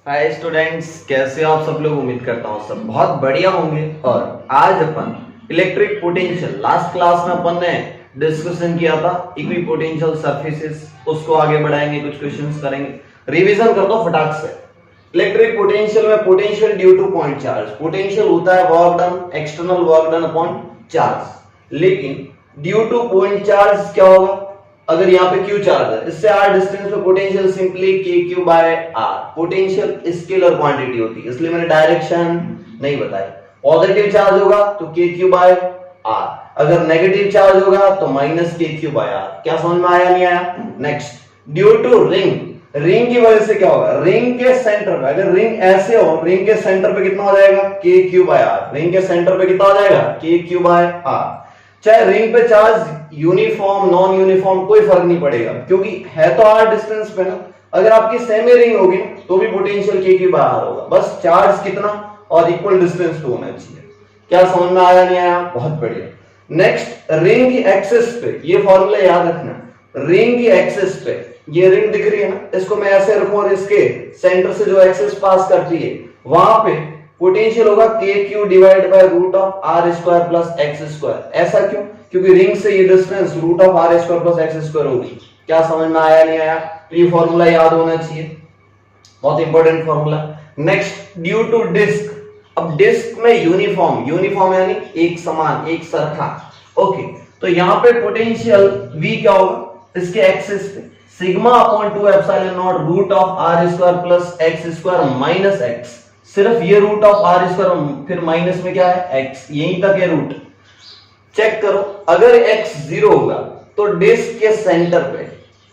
Hi students, कैसे हो आप सब लोग। उम्मीद करता हूँ सब बहुत बढ़िया होंगे। और आज अपन इलेक्ट्रिक पोटेंशियल, लास्ट क्लास में अपन ने डिस्कशन किया था इक्वी पोटेंशियल सरफेसेस, उसको आगे बढ़ाएंगे, कुछ क्वेश्चंस करेंगे। रिवीजन कर दो फटाक से। इलेक्ट्रिक पोटेंशियल में potential due two point charge, potential होता है work done, external work done upon charge. लेकिन ड्यू टू पॉइंट चार्ज क्या होगा, अगर यहाँ पे Q चार्ज है, इससे r डिस्टेंस पे potential simply KQ by R। Potential scalar quantity होती है, इसलिए मैंने डायरेक्शन नहीं बताई। पॉजिटिव चार्ज होगा तो KQ बाय R, अगर नेगेटिव चार्ज होगा तो माइनस KQ बाय R। क्या समझ में आया, नहीं आया? Next, due to ring, ring की वजह से क्या होगा, रिंग के सेंटर पे, अगर रिंग ऐसे हो, रिंग के सेंटर पे कितना हो जाएगा, KQ बाय R। रिंग के सेंटर पे कितना हो जाएगा, KQ बाय R। चाहे रिंग पे चार्ज यूनिफॉर्म नॉन यूनिफॉर्म कोई फर्क नहीं पड़ेगा, क्योंकि है तो r डिस्टेंस पे ना। अगर आपकी सेमी रिंग होगी तो भी पोटेंशियल k की बाहर होगा, बस चार्ज कितना और इक्वल डिस्टेंस पे होना चाहिए। क्या समझ में आया, नहीं आया? बहुत बढ़िया। नेक्स्ट, रिंग की एक्सिस पे, ये फॉर्मूला याद रखना। रिंग की एक्सिस पे ये रिंग दिख रही है ना, इसको मैं ऐसे रखूं और इसके सेंटर से जो एक्सिस पास करती है वहां पे पोटेंशियल होगा KQ divide by root of R square plus X square. ऐसा क्यों? क्योंकि रिंग से ये distance root of R square plus X square होगी। क्या समझ में आया, नहीं आया? तो ये फॉर्मूला याद होना चाहिए, बहुत important formula. Next, due to disc, अब डिस्क में यूनिफॉर्म, यूनिफॉर्म यानी एक समान, एक सरखा। ओके, तो यहाँ पे पोटेंशियल V क्या होगा, इसके एक्सिस पे sigma upon 2 epsilon naught root of R square plus X square minus X. सिर्फ ये रूट ऑफ R स्क्वायर, फिर माइनस में क्या है, x, यहीं तक है रूट। चेक करो, अगर x 0 होगा तो डिस्क के सेंटर पे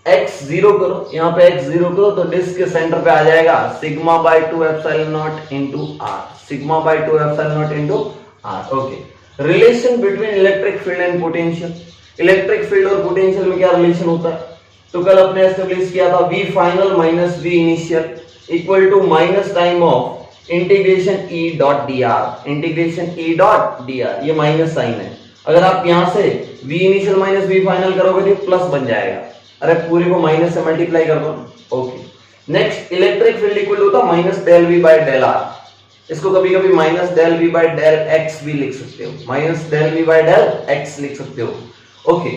x 0 करो, यहाँ पे x 0 करो तो डिस्क के सेंटर पे आ जाएगा sigma by 2 epsilon not into r, sigma by 2 epsilon not into r। Okay, relation between electric field and potential. Electric field और पोटेंशियल में क्या रिलेशन होता है, तो कल अपने एस्टेब्लिश किया था V final minus V initial equal to minus time of integration E dot dr, integration E dot dr। ये माइनस साइन है, अगर आप यहां से V initial minus V final करोगे तो प्लस बन जाएगा। अरे पूरे को माइनस से मल्टीप्लाई कर दो। Okay, next, electric field equal होता है minus del V by del R। इसको कभी कभी minus del V by del x भी लिख सकते हो, minus del V by del x लिख सकते हो। ओके,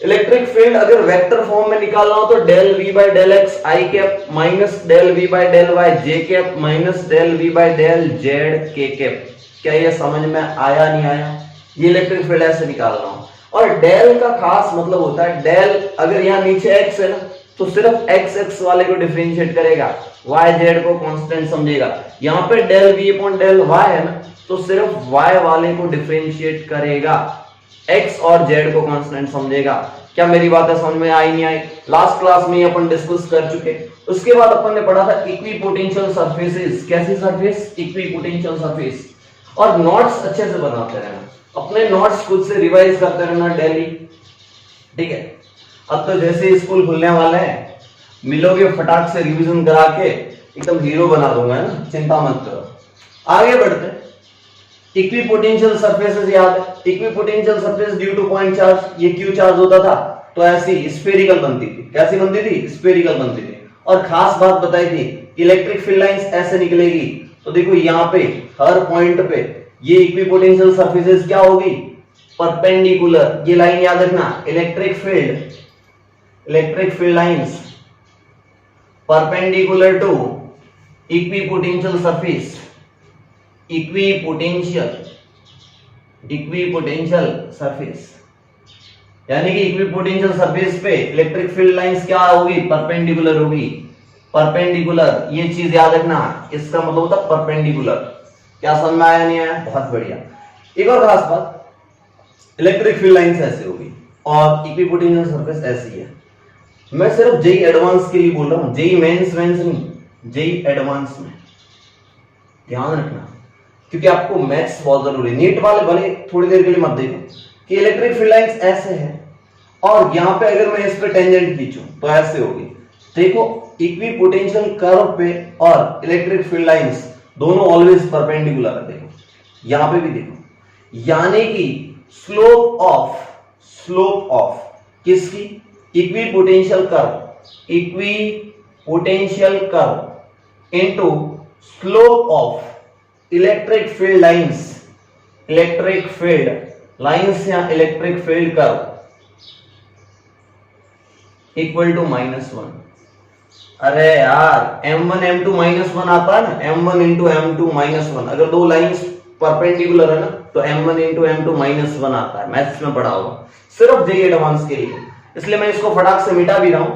इलेक्ट्रिक फील्ड अगर वेक्टर फॉर्म में निकालना हो तो del V by del x i cap minus del V by del y j cap minus del V by del z k cap. क्या ये समझ में आया, नहीं आया? ये इलेक्ट्रिक फील्ड ऐसे निकालना हो। और डेल का खास मतलब होता है, डेल अगर यहाँ नीचे x है ना तो सिर्फ x वाले को डिफरेंशिएट करेगा, y z को कांस्टेंट समझेगा। यहाँ पे del V upon del y है ना तो सिर्फ y वाले को डिफरेंशिएट करेगा, x और z को कांस्टेंट समझेगा। क्या मेरी बात है समझ में आई, नहीं आई? लास्ट क्लास में अपन डिस्कस कर चुके। उसके बाद अपन ने पढ़ा था इक्वी पोटेंशियल सरफेसेस। कैसी सरफेस? Equipotential surface. और नोट्स अच्छे से बनाते रहना, अपने नोट्स खुद से रिवाइज करते रहना डेली, ठीक है? अब तो जैसे स्कूल खुलने वाले हैं, मिलोगे फटाक से रिवीजन करा के एकदम हीरो बना दूंगा, है ना? चिंता मत करो। आगे बढ़ते हैं। इक्वी पोटेंशियल सरफेसेस याद है, equi potential surface due two point charge, ये Q चार्ज होता था तो ऐसी स्फेरिकल बनती थी। कैसी बनती थी? स्फेरिकल बनती थी। और खास बात बताई थी, इलेक्ट्रिक फील्ड लाइंस ऐसे निकलेगी तो देखो यहाँ पे हर पॉइंट पे ये इक्वी पोटेंशियल सरफेसेस क्या होगी, परपेंडिकुलर। ये लाइन याद रखना, electric field lines perpendicular to equipotential surface, equipotential surface, यानी कि इक्वी पोटेंशियल सरफेस पे इलेक्ट्रिक फील्ड लाइंस क्या होगी, परपेंडिकुलर होगी। परपेंडिकुलर, ये चीज याद रखना, इसका मतलब होता है परपेंडिकुलर। क्या समझ में आया, नहीं आया? बहुत बढ़िया। एक और खास बात, इलेक्ट्रिक फील्ड लाइंस ऐसे होगी और इक्वी पोटेंशियल सरफेस ऐसी है। मैं सिर्फ जेई एडवांस के लिए बोल रहा हूं, जेई मेंस नहीं, जेई एडवांस में ध्यान रखना, क्योंकि आपको मैथ्स बहुत जरूरी है। नीट वाले भले थोड़ी देर के लिए मत देखो कि इलेक्ट्रिक फील्ड लाइंस ऐसे है और यहाँ पे अगर मैं इस पे टेंजेंट खींचूं तो ऐसे होगी। देखो, इक्वी पोटेंशियल कर्व पे और इलेक्ट्रिक फील्ड लाइंस दोनों ऑलवेज परपेंडिकुलर है। देखो यहाँ पे भी देखो, यानी कि स्लोप ऑफ किसकी, equipotential curve into slope of electric field lines या electric field curve equal to -1। अरे यार M1 M2 -1 आता है ना, M1 इंटू M2 -1। अगर दो लाइंस परपेंडिकुलर है ना तो M1 इंटू M2 -1 आता है, मैथ्स में पढ़ा होगा, सिर्फ जेई एडवांस के लिए। इसलिए मैं इसको फटाक से मिटा भी रहा हूं,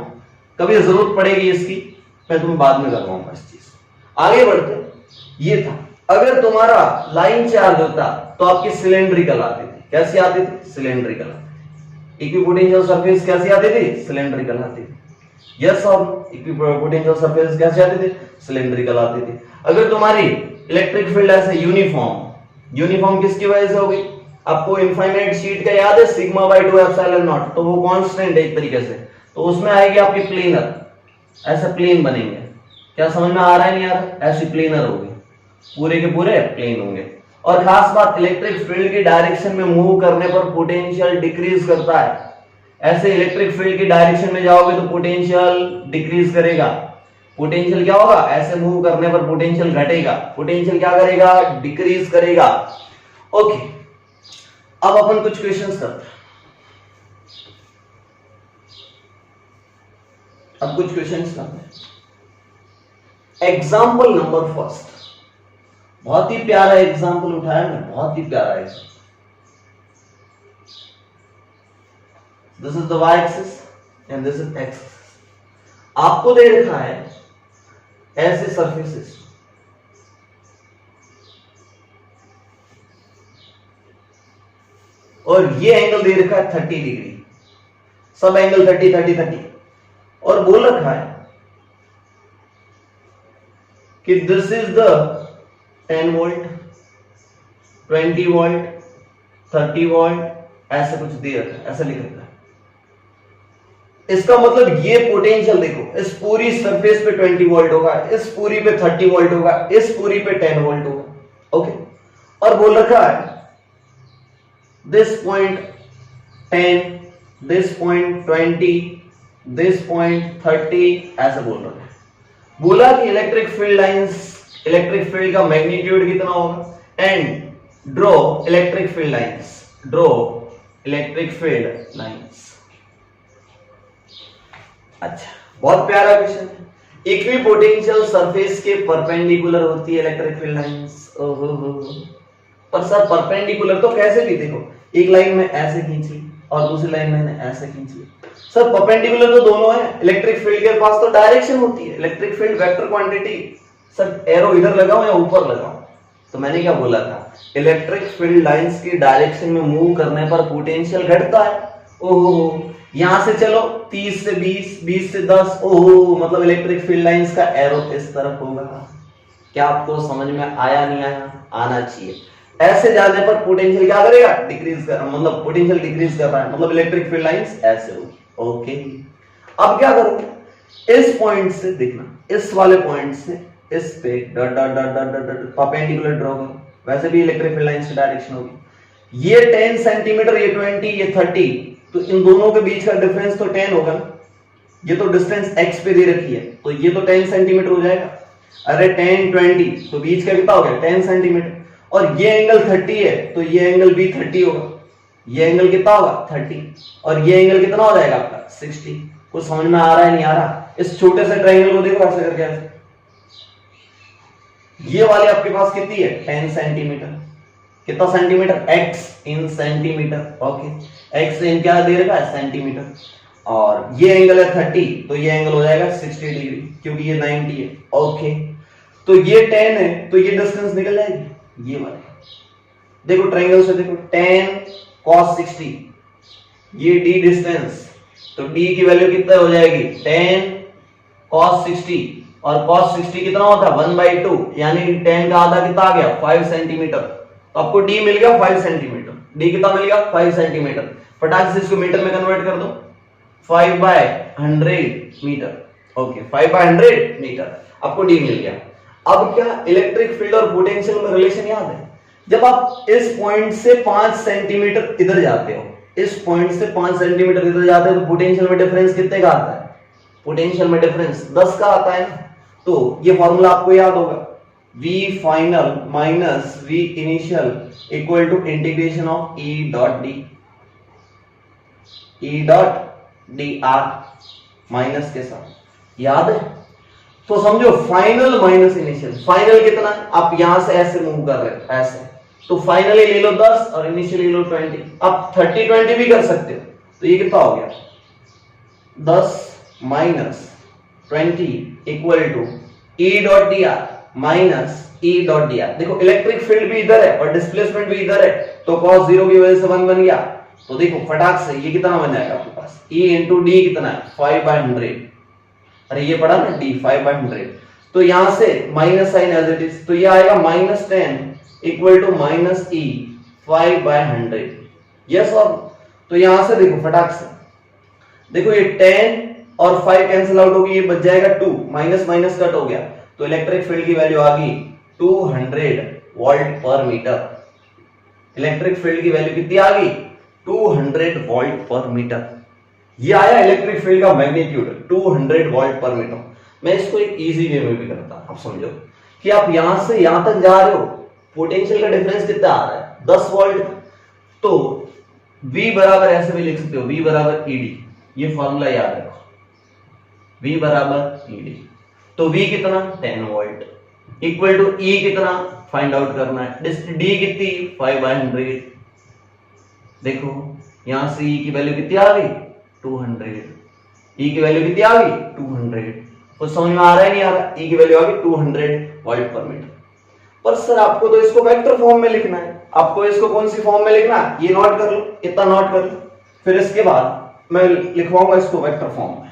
कभी जरूरत पड़ेगी इसकी मैं तुम्हें बाद में करवाऊंगा इस चीज। आगे बढ़ते, ये था अगर तुम्हारा लाइन चार्ज होता तो आपकी सिलेंड्रिकल आती थी। कैसी आती थी? सिलेंड्रिकल आती थी। इक्विपोटेंशियल सरफेस कैसी आती थी? सिलेंड्रिकल आती थी। यस और इक्विपोटेंशियल सरफेस कैसे आती थी? सिलेंड्रिकल आती थी। अगर तुम्हारी इलेक्ट्रिक फील्ड ऐसे यूनिफॉर्म किसकी वजह से होगी? आपको इनफाइनाइट शीट का याद है सिग्मा बाय 2 एप्सिलॉन नॉट, तो वो कांस्टेंट है एक तरीके से, तो उसमें आएगी आपकी प्लेनर, ऐसे प्लेन बनेंगे। क्या समझ में आ रहा है? नहीं आ रहा? ऐसी प्लेनर होगी, पूरे के पूरे प्लेन होंगे। और खास बात, इलेक्ट्रिक फील्ड की डायरेक्शन में मूव करने पर पोटेंशियल डिक्रीज करता है। ऐसे इलेक्ट्रिक फील्ड की डायरेक्शन में जाओगे तो पोटेंशियल डिक्रीज करेगा। पोटेंशियल क्या होगा? ऐसे मूव करने पर पोटेंशियल घटेगा। पोटेंशियल क्या करेगा? डिक्रीज करेगा। ओके, अब अपन कुछ क्वेश्चंस करते हैं। अब कुछ क्वेश्चंस करते हैं। एग्जाम्पल नंबर फर्स्ट, बहुत ही प्यारा एग्जाम्पल उठाया मैं, बहुत ही प्यारा example. This is the y axis and this is x axis. आपको दे रखा है ऐसे सरफेसेस, और ये एंगल दे रखा है 30 डिग्री, सब एंगल 30 30 30, और बोल रखा है कि this is the 10 volt, 20 volt, 30 volt, ऐसा कुछ दे रखा है, ऐसा लिख रखा है। इसका मतलब ये पोटेंशियल देखो, इस पूरी सरफेस पे 20 वोल्ट होगा, इस पूरी पे 30 वोल्ट होगा, इस पूरी पे 10 वोल्ट होगा। ओके, और बोल रखा है this point 10, this point 20, this point 30, ऐसा बोल रहा है। बोला कि electric field lines, electric field का मैग्नीट्यूड कितना होगा, and draw electric field lines, draw electric field lines. अच्छा, बहुत प्यारा क्वेश्चन है। इक्विपोटेंशियल सरफेस के परपेंडिकुलर होती है इलेक्ट्रिक फील्ड लाइंस। ओहो, पर सर परपेंडिकुलर तो कैसे भी? देखो, एक लाइन में ऐसे खींच ली और दूसरी लाइन में ऐसे खींच ली। सर परपेंडिकुलर तो दोनों है, इलेक्ट्रिक फील्ड के पास तो डायरेक्शन होती है, electric field vector quantity. Sir arrow इधर लगाओ या ऊपर लगाओ? तो मैंने क्या बोला था, इलेक्ट्रिक फील्ड लाइंस की डायरेक्शन में मूव करने पर पोटेंशियल घटता है। ओहो, यहां से चलो 30 से 20, 20 से 10, ओहो, मतलब इलेक्ट्रिक फील्ड लाइंस का एरो इस तरफ होगा। क्या आपको समझ में आया? नहीं आया? आना चाहिए। ऐसे जाने पर पोटेंशियल क्या करेगा? डिक्रीज कर, मतलब पोटेंशियल डिक्रीज कर रहा है, मतलब इलेक्ट्रिक फील्ड लाइंस ऐसे होगी। ओके, अब क्या करोगे? इस पॉइंट से देखना, इस वाले पॉइंट से इस पे dot dot dot dot dot perpendicular draw करो। वैसे भी इलेक्ट्रिक फील्ड लाइंस की डायरेक्शन होगी। ये 10 सेंटीमीटर, ये 20, ये 30, तो इन दोनों के बीच का डिफरेंस तो 10 होगा ना। ये तो डिस्टेंस x पे दे रखी है, तो ये तो 10 सेंटीमीटर हो जाएगा। अरे 10 20, तो बीच का कितना हो गया? 10 सेंटीमीटर। और ये एंगल 30 है, तो ये एंगल भी 30 होगा। ये एंगल कितना होगा? 30, और ये एंगल कितना हो जाएगा आपका? 60। कुछ समझ में आ रहा है? नहीं आ रहा? इस छोटे से ट्रायंगल को देखो ऐसे करके, ऐसे। ये वाली आपके पास कितनी है? 10 सेंटीमीटर। कितना सेंटीमीटर? x इन सेंटीमीटर। ओके, x इन क्या दे रखा है? सेंटीमीटर। और ये एंगल है 30, तो ये एंगल हो जाएगा 60 डिग्री, क्योंकि ये 90 है। ओके, तो ये 10 है, तो ये डिस्टेंस निकल जाएगी ये वाली। देखो ट्रायंगल से देखो, 10 cos 60, ये d डिस्टेंस, तो d की वैल्यू कितना हो जाएगी? 10 cos 60, और cos 60 कितना होता है? 1/2, यानी 10 का आधा कितना आ गया? 5 सेंटीमीटर। तो आपको d मिल गया 5 सेंटीमीटर। d कितना मिल गया? 5 सेंटीमीटर। फटाक से इसको मीटर में कन्वर्ट कर दो, 5/100 मीटर। ओके, 5/100 मीटर आपको d मिल गया। अब क्या इलेक्ट्रिक फील्ड और पोटेंशियल में रिलेशन याद है? जब आप इस पॉइंट से 5 सेंटीमीटर इधर जाते हो, इस पॉइंट से 5 सेंटीमीटर इधर जाते हो, तो पोटेंशियल में डिफरेंस कितने का आता है? पोटेंशियल में डिफरेंस 10 का आता है ना। तो ये फॉर्मूला आपको याद होगा, V final minus V initial equal to integration of E dot D, E dot dr minus के साथ, याद है? तो समझो फाइनल माइनस इनिशियल, फाइनल कितना है, आप यहां से ऐसे मूव कर रहे हो ऐसे, तो फाइनली ले लो 10 और इनिशियली ले लो 20, आप 30 20 भी कर सकते हो, तो ये कितना हो गया 10 minus 20 equal to E dot D R minus E dot D R. देखो इलेक्ट्रिक फील्ड भी इधर है और डिस्प्लेसमेंट भी इधर है, तो cos 0 की वजह से 1 बन गया, तो देखो फटाक से ये कितना बन जाएगा आपके पास, E इंटू डी कितना है 5/100, अरे ये पढ़ा ना D 5/100, तो यहां से minus sign as it is, तो ये आएगा -10 equal to minus E 5/100, yes और, तो यहां से देखो फटाक से, देखो ये 10 और 5 कैंसिल आउट होगी, ये बच जाएगा 2, माइनस माइनस कट हो गया, तो इलेक्ट्रिक फील्ड की वैल्यू आ गई 200 वोल्ट पर मीटर। इलेक्ट्रिक फील्ड की वैल्यू कितनी आ गई 200 वोल्ट पर मीटर। ये आया इलेक्ट्रिक फील्ड का मैग्नीट्यूड 200 वोल्ट पर मीटर। मैं इसको एक इजी वे में भी करता हूं, आप समझो कि आप यहां से यहां तक जा रहे हो, पोटेंशियल का डिफरेंस कितना आ रहा है 10 वोल्ट, तो V बराबर ऐसे भी लिख सकते हो, V बराबर ED, ये फॉर्मूला याद रखो, V बराबर ED, तो V कितना 10 वोल्ट इक्वल टू E कितना फाइंड आउट करना है, D कितनी 5/100, देखो यहां से E की वैल्यू कितनी आ गई 200, E की वैल्यू कितनी आ गई 200, तो समझ में आ रहा है नहीं आ रहा, E की वैल्यू आ गई 200 वोल्ट पर मीटर। पर सर आपको तो इसको वेक्टर फॉर्म में लिखना है, आपको इसको कौन सी फॉर्म में लिखना है, ये नोट कर लो, इतना नोट कर लो, फिर इसके बाद मैं लिखवाऊंगा इसको वेक्टर फॉर्म में।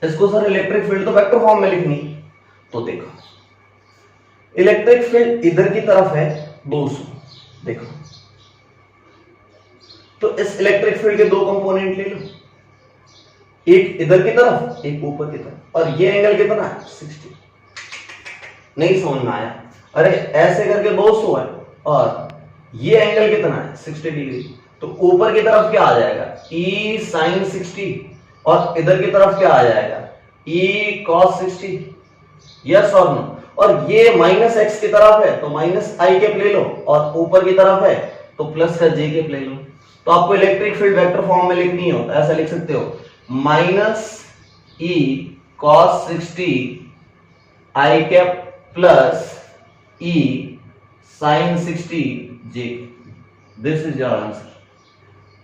इसको सर इलेक्ट्रिक फील्ड तो वेक्टर फॉर्म में लिखनी, तो देखो इलेक्ट्रिक फील्ड इधर की तरफ है 200, देखो तो इस इलेक्ट्रिक फील्ड के दो कंपोनेंट ले लो, एक इधर की तरफ एक ऊपर की तरफ, और ये एंगल कितना है 60, नहीं समझ में आया, अरे ऐसे करके 200 है और ये एंगल कितना है 60 डिग्री, तो ऊपर की तरफ क्या आ जाएगा E sin 60 और इधर की तरफ क्या आ जाएगा E cos 60, यस और नो, और ये माइनस एक्स की तरफ है तो माइनस आई कैप ले लो, और ऊपर की तरफ है तो प्लस का जे कैप ले लो। तो आपको इलेक्ट्रिक फील्ड वेक्टर फॉर्म में लिखनी हो तो ऐसा लिख सकते हो minus E cos 60 I cap plus E sin 60 j, this is your answer,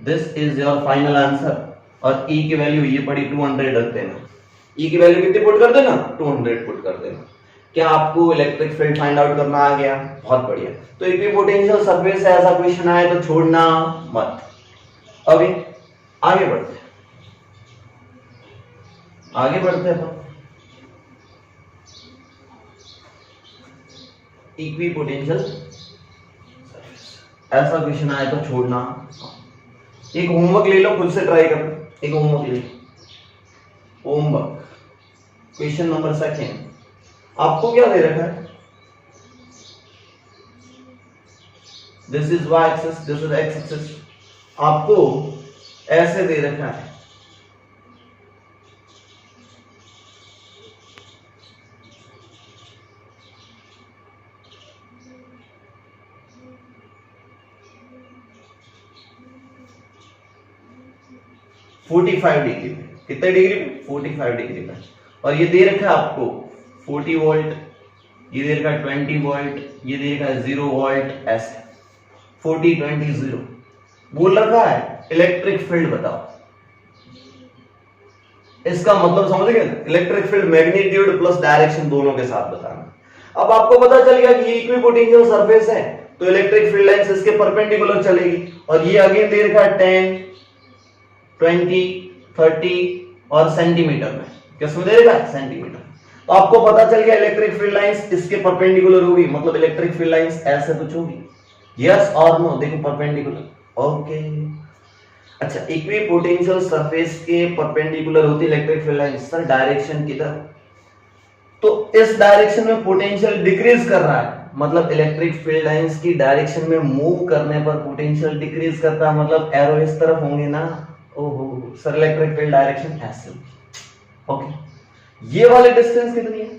this is your final answer. और E की वैल्यू ये पड़ी 200 रख देना, E की वैल्यू कितनी पुट कर देना 200 पुट कर देना। क्या आपको इलेक्ट्रिक फील्ड फाइंड आउट करना आ गया, बहुत बढ़िया। तो इक्विपोटेंशियल सरफेस से ऐसा क्वेश्चन आए तो छोड़ना मत। अभी आगे बढ़ते हैं, आगे बढ़ते हैं। इक्विपोटेंशियल ऐसा क्वेश्चन आए तो छोड़ना। एक होमवर्क ले लो, खुद से ट्राई करो, एक होमवर्क ले लो, होमवर्क क्वेश्चन नंबर 2। आपको क्या दे रखा है, this is y axis, this is x axis, आपको ऐसे दे रखा है, (45 डिग्री पे, कितने डिग्री पे 45 डिग्री पे, और ये दे रखा है आपको 40 वोल्ट, ये दे रखा है 20 वोल्ट, ये दे रखा है 0 वोल्ट, ऐसे 40 20 0 बोल रखा है। इलेक्ट्रिक फील्ड बताओ, इसका मतलब समझ गए, electric field magnitude plus direction दोनों के साथ बताना। अब आपको पता चल गया कि ये इक्विपोटेंशियल सरफेस है तो इलेक्ट्रिक फील्ड लाइंस इसके परपेंडिकुलर चलेगी, और ये अगेन दे रखा है 10 20 30 और सेंटीमीटर में, किसमें दे रखा है सेंटीमीटर। तो आपको पता चल गया इलेक्ट्रिक फील्ड लाइंस इसके परपेंडिकुलर होगी, मतलब इलेक्ट्रिक फील्ड लाइंस ऐसे कुछ होगी, यस और नो, देखो परपेंडिकुलर, ओके। अच्छा, इक्विपोटेंशियल सरफेस के परपेंडिकुलर होती है electric field lines, sir direction किधर, तो इस डायरेक्शन में पोटेंशियल डिक्रीज कर रहा है, मतलब इलेक्ट्रिक फील्ड लाइंस की डायरेक्शन में मूव करने पर पोटेंशियल डिक्रीज करता है, मतलब एरो इस तरफ होंगे ना, ओहो सर इलेक्ट्रिक फील्ड डायरेक्शन ऐसे होगी, ओके। ये वाली डिस्टेंस कितनी है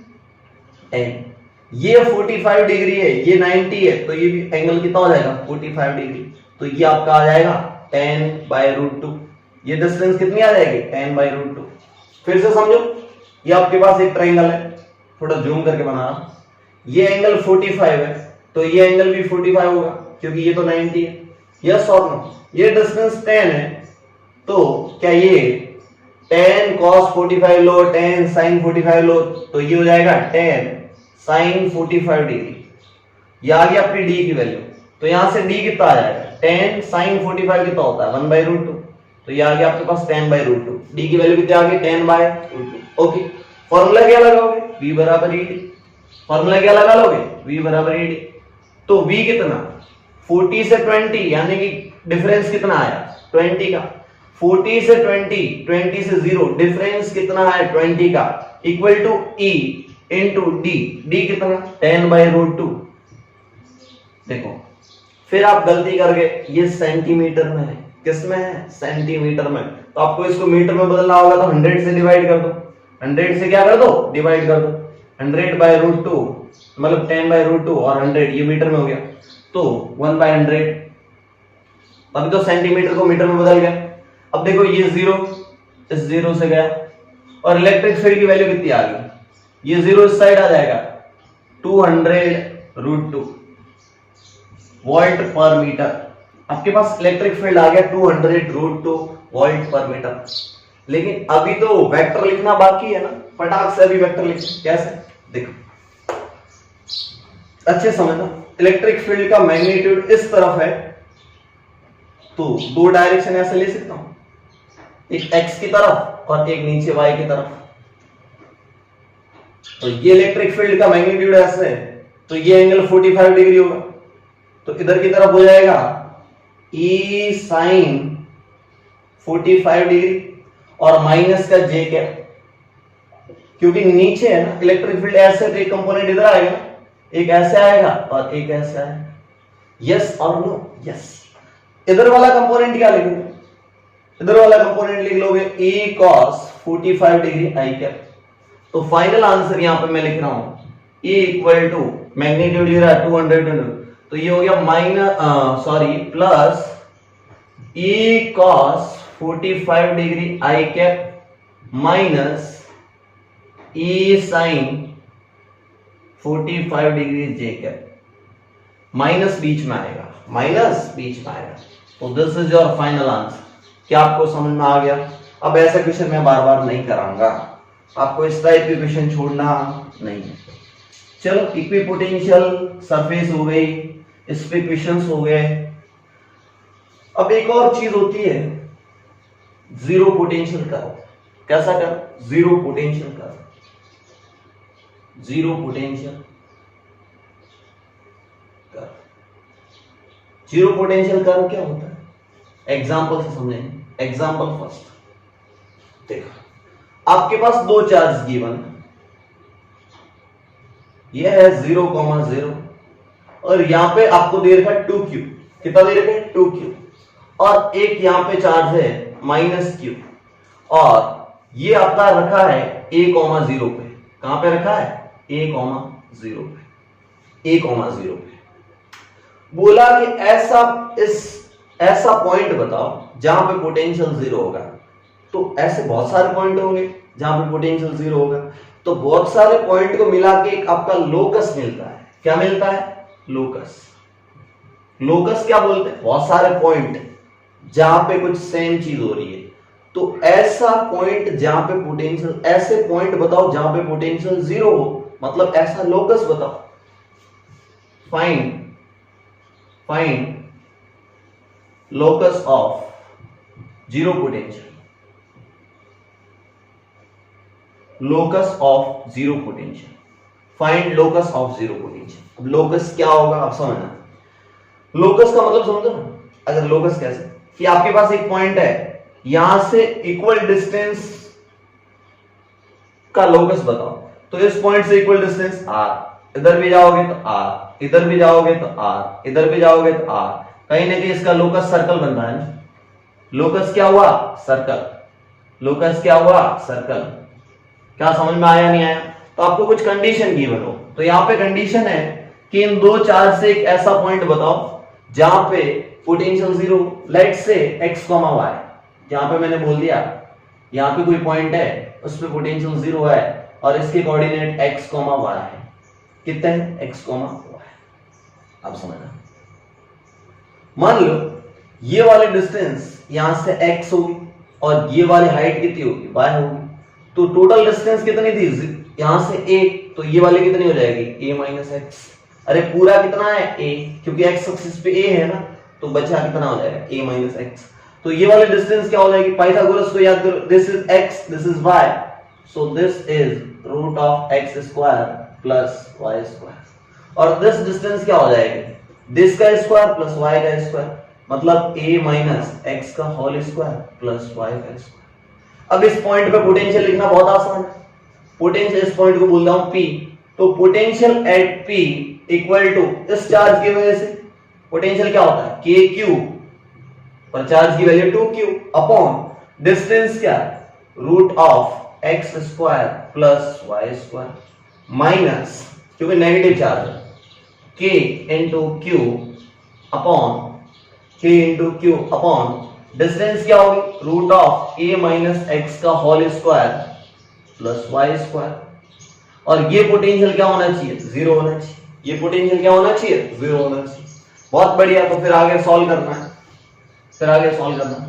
10, ये 45 डिग्री है, ये 90 है, तो ये भी एंगल कितना हो जाएगा 45 डिग्री। तो ये आपका आ जाएगा 10/√2। ये डिस्टेंस कितनी आ जाएगी 10/√2। फिर से समझो, ये आपके पास एक ट्रायंगल है, थोड़ा जूम करके बना रहा हूं। ये एंगल 45 है, तो ये एंगल भी 45 होगा क्योंकि ये तो 90 है। यस और नो? ये डिस्टेंस 10 है, तो क्या ये 10 cos 45 लो, 10 sin 45 लो, तो ये हो जाएगा 10 sin 45 डिग्री। ये आ गया आपकी डी की वैल्यू। तो यहां से डी कितना आ जाएगा 10 sin 45 कितना होता है 1/√2। तो ये आ गया आपके पास 10/√2। डी की वैल्यू कितनी आ गई 10/√2। ओके, फॉर्मूला क्या लगाओगे v बराबर ed। फॉर्मूला क्या लगा लोगे v बराबर ed। तो v कितना 40 से 20 यानी कि डिफरेंस कितना आया 20 का। 40 से 20 से 0 डिफरेंस कितना है 20 का, equal to e into D कितना 10/√2। देखो फिर आप गलती कर गए, ये सेंटीमीटर में है, किस में है सेंटीमीटर में, तो आपको इसको मीटर में बदलना होगा, तो 100 से डिवाइड कर दो। 100 से क्या कर दो डिवाइड कर दो। 100/√2 मतलब 10/√2 और 100 ये मीटर में हो गया, तो 1/100। अभी तो सेंटीमीटर को मीटर में बदल गया। अब देखो ये 0 इस 0 से गया, और इलेक्ट्रिक फील्ड की वैल्यू कितनी आ गई, ये 0 इस साइड आ जाएगा 200√2 वोल्ट पर मीटर। आपके पास इलेक्ट्रिक फील्ड आ गया 200√2 वोल्ट पर मीटर। लेकिन अभी तो वेक्टर लिखना बाकी है ना, फटाक से अभी वेक्टर लिख। कैसे देखो, अच्छे समझना। इलेक्ट्रिक फील्ड का मैग्नीट्यूड इस तरफ है, तो दो डायरेक्शन ऐसे ले सकता हूं, एक x की तरफ और एक नीचे y की तरफ। तो ये इलेक्ट्रिक फील्ड का मैग्नीट्यूड ऐसे है, तो ये एंगल 45 डिग्री होगा, तो इधर की तरफ हो जाएगा E sin 45 डिग्री और माइनस का j क्या, क्योंकि नीचे है ना इलेक्ट्रिक फील्ड ऐसे, तो एक कंपोनेंट इधर आएगा, एक ऐसे आएगा और एक ऐसे आएगा। यस और नो? यस। इधर वाला कंपोनेंट क्या लिखोगे, इधर वाला कंपोनेंट लिख लोगे E cos 45 degree I cap. तो फाइनल आंसर यहां पे मैं लिख रहा हूं E इक्वल टू मैग्नीट्यूड ये रहा 200, तो ये हो गया plus E cos 45 degree I cap minus E sin 45 degree J cap. Minus बीच में आएगा, माइनस बीच में आएगा। तो this is your final answer. क्या आपको समझ में आ गया? अब ऐसा क्वेश्चन मैं बार बार नहीं कराऊंगा, आपको इस टाइप के क्वेश्चन छोड़ना नहीं है। चलो, इक्विपोटेंशियल सरफेस हो गई, इस पे क्वेश्चंस हो गए। अब एक और चीज होती है जीरो पोटेंशियल कर्व। कैसा curve? Zero potential curve. Zero potential curve. Zero potential curve क्या होता है? एग्जांपल से समझेंगे। एग्जांपल फर्स्ट देखो, आपके पास दो चार्ज गिवन है, यह है 0,0 और यहां पे आपको दे रखा है 2q। कितना दे रखा है? 2q। और एक यहां पे चार्ज है -q, और ये आपका रखा है a,0 पे। कहां पे रखा है? a,0 पे। a,0 पे बोला कि ऐसा पॉइंट बताओ जहां पे पोटेंशियल 0 होगा। तो ऐसे बहुत सारे पॉइंट होंगे जहां पे पोटेंशियल 0 होगा, तो बहुत सारे पॉइंट को मिला के एक आपका लोकस मिलता है। क्या मिलता है? लोकस। लोकस क्या बोलते हैं? बहुत सारे पॉइंट जहां पे कुछ सेम चीज हो रही है। तो ऐसा पॉइंट जहां पे पोटेंशियल, ऐसे पॉइंट बताओ जहां पे पोटेंशियल 0 हो, मतलब ऐसा लोकस बताओ। Find locus of zero potential, locus of zero potential, find locus of zero potential। अब locus क्या होगा आप समझना। locus का मतलब समझो ना, अगर locus कैसे कि आपके पास एक पॉइंट है, यहां से इक्वल डिस्टेंस का locus बताओ, तो इस पॉइंट से इक्वल डिस्टेंस r, इधर भी जाओगे तो r, इधर भी जाओगे तो r, इधर भी जाओगे तो r, कहीं ना कहीं इसका लोकस सर्कल बन रहा है ना। लोकस क्या हुआ? सर्कल। लोकस क्या हुआ? सर्कल। क्या समझ में आया नहीं आया? तो आपको कुछ कंडीशन गिवन हो, तो यहाँ पे कंडीशन है कि इन दो चार्ज से एक ऐसा पॉइंट बताओ जहां पे पोटेंशियल जीरो, लेट से x, y, जहां पे मैंने बोल दिया यहाँ पे कोई पॉइंट है उस पे पोटेंशियल जीरो है और इसके कोऑर्डिनेट x, y है। कितने हैं? x, y। आप समझना, मान लो ये वाले डिस्टेंस यहां से x होगी और ये वाली हाइट कितनी होगी? y होगी। तो टोटल डिस्टेंस कितनी थी यहां से a, तो ये वाली कितनी हो जाएगी? a minus x. अरे पूरा कितना है? a, क्योंकि x एक्सिस पे a है ना, तो बचा कितना हो जाएगा? a minus x. तो ये वाले डिस्टेंस क्या हो जाएगी? पाइथागोरस को याद करो, this is x, this is y, so this is root of x square plus y square. और दिस डिस्टेंस क्या हो जाएगी? दिस का स्क्वायर प्लस y का स्क्वायर, मतलब a माइनस एक्स का होल स्क्वायर प्लस y का स्क्वायर। अब इस पॉइंट पे पोटेंशियल लिखना बहुत आसान है। पोटेंशियल इस पॉइंट को बोल रहा हूं P, तो potential at P equal to इस चार्ज की वजह से पोटेंशियल क्या होता है? k क्यू, और चार्ज की वैल्यू 2q अपॉन डिस्टेंस क्या है? Root of x square plus y square minus, क्योंकि नेगेटिव चार्ज है, k into Q upon k into Q upon distance क्या होगी? Root of a minus X का whole square plus y square. और ये potential क्या होना चाहिए? जीरो होना चाहिए। ये पोटेंशियल क्या होना चाहिए? जीरो होना चाहिए। बहुत बढ़िया, तो फिर आगे सॉल्व करना है, फिर आगे सॉल्व करना है।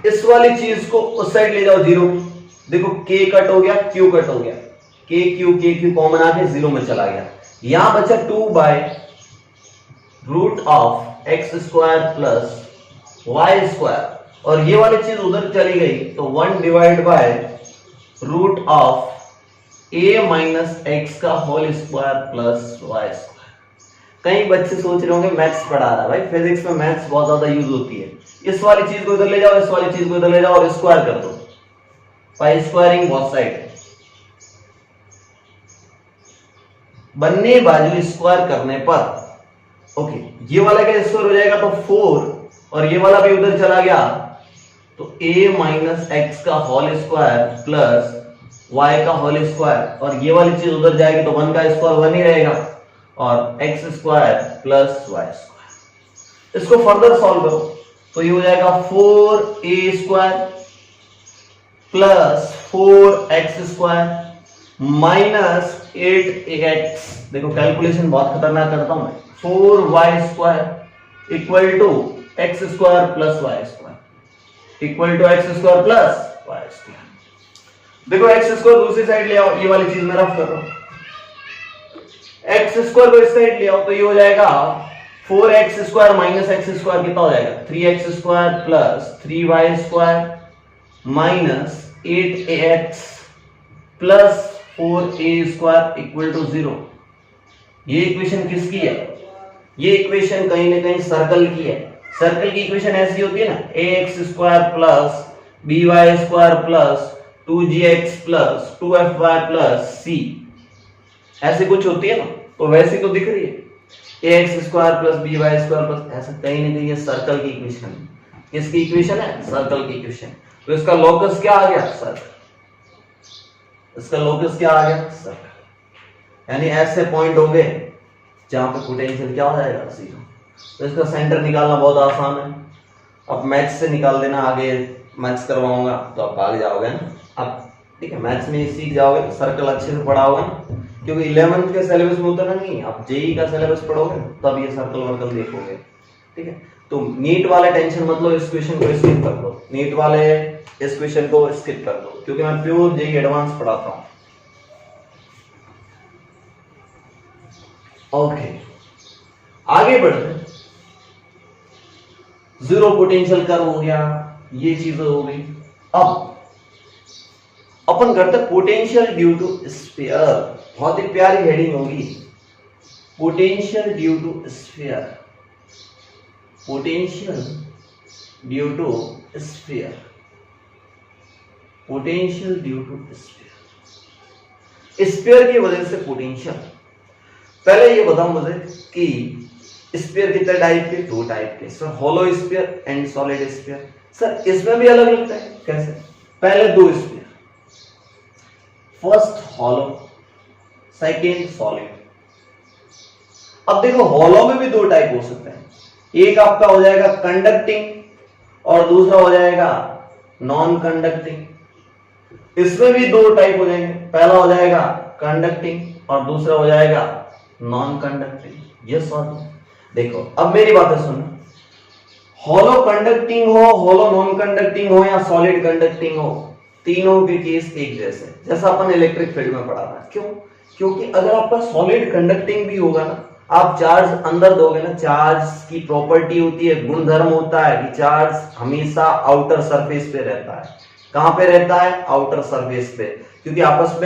इस वाली चीज को उस साइड ले जाओ जीरो, देखो k कट हो गया, q कट हो गया, k q कॉमन आके जीरो में चला गया, यहां बचा 2 by root of X square plus Y square, और ये वाली चीज उधर चली गई तो 1 divide by root of a minus X का whole square plus Y square. कई बच्चे सोच रहे होंगे मैथ्स पढ़ा रहा है, भाई फिजिक्स में मैथ्स बहुत ज्यादा यूज होती है। इस वाली चीज को इधर ले जाओ, इस वाली चीज को इधर ले जाओ और स्क्वायर कर दो, बाय स्क्वायरिंग बोथ साइड, बन्ने बाजू स्क्वायर करने पर ओके, ये वाला क्या स्क्वायर हो जाएगा? तो 4, और ये वाला भी उधर चला गया तो a माइनस एक्स का होल स्क्वायर प्लस y का होल स्क्वायर, और ये वाली चीज उधर जाएगी तो 1 का स्क्वायर 1 ही रहेगा, और X square plus Y square. इसको फर्दर सॉल्व करो तो ये हो जाएगा 4a square plus 4x square minus 8ax, देखो कैलकुलेशन बहुत खतरनाक करता हूं मैं, 4y square equal to X square plus Y square equal to X square plus Y square. देखो एक्स स्क्वायर दूसरी साइड ले आओ, ये वाली चीज मैं रफ कर रहा हूं, एक्स स्क्वायर को इस साइड ले आओ तो ये हो जाएगा 4x square minus x square, कितना हो जाएगा? 3x square plus 3y square minus 8ax plus 4a square equal to 0। ये इक्वेशन किसकी है? ये इक्वेशन कहीं ना कहीं सर्कल की है। सर्कल की इक्वेशन ऐसी होती है ना, ax square plus by square plus 2gx plus 2fy plus c, ऐसे कुछ होती है ना, तो वैसे तो दिख रही है ax square plus by square plus, ऐसा कहीं ना कहीं ये सर्कल की इक्वेशन है। किसकी इक्वेशन है? सर्कल की इक्वेशन। तो इसका लोकस क्या आ गया? सर्कल। इसका लोकस क्या आ गया? सर्कल। यानी ऐसे पॉइंट हो गए जहां पे पोटेंशियल क्या हो जाएगा? जीरो। तो इसका सेंटर निकालना बहुत आसान है। अब मैथ्स से निकाल देना, आगे मैथ्स करवाऊंगा तो आप भाग जाओगे ना। अब ठीक है, मैथ्स में सीख जाओगे तो सर्कल अच्छे से पढ़ा होगा ना, क्योंकि 11th के सिलेबस में उतना नहीं, आप जेई का सिलेबस पढ़ोगे तब ये सर्कल वर्कल देखोगे। ठीक है, तो नीट वाले टेंशन मतलब इस क्वेश्चन को स्किप कर दो, नीट वाले इस क्वेश्चन को स्किप कर दो, क्योंकि मैं प्योर जेई एडवांस पढ़ाता हूं। ओके, आगे बढ़ते, जीरो पोटेंशियल कर्व हो गया, ये चीजें हो गई। अब अपन करते पोटेंशियल ड्यू टू स्फीयर, बहुत ही प्यारी हेडिंग होगी, potential due to sphere, potential due to sphere, potential due to sphere. Sphere की वजह से पोटेंशियल, पहले ये बताओ मुझे कि स्फीयर कितने टाइप के? 2 टाइप के sir, hollow sphere and solid sphere. Sir इसमें भी अलग लगता है, कैसे? पहले 2 sphere, first hollow, second solid. अब देखो हॉलो में भी दो टाइप हो सकते हैं, एक आपका हो जाएगा कंडक्टिंग और दूसरा हो जाएगा नॉन कंडक्टिंग। इसमें भी दो टाइप हो जाएंगे, पहला हो जाएगा कंडक्टिंग और दूसरा हो जाएगा नॉन कंडक्टिंग। यस और नो? देखो अब मेरी बातें सुनो, हॉलो कंडक्टिंग हो, हॉलो नॉन कंडक्टिंग हो या सॉलिड कंडक्टिंग हो, तीनों के केस एक जैसे, जैसा अपन इलेक्ट्रिक फील्ड में पढ़ा था। क्यों? क्योंकि अगर आपका सॉलिड कंडक्टिंग भी होगा ना, आप चार्ज अंदर दोगे ना, चार्ज की प्रॉपर्टी होती है, गुणधर्म होता है कि चार्ज हमेशा आउटर सरफेस पे रहता है। कहां पे रहता है? आउटर सरफेस पे, क्योंकि आपस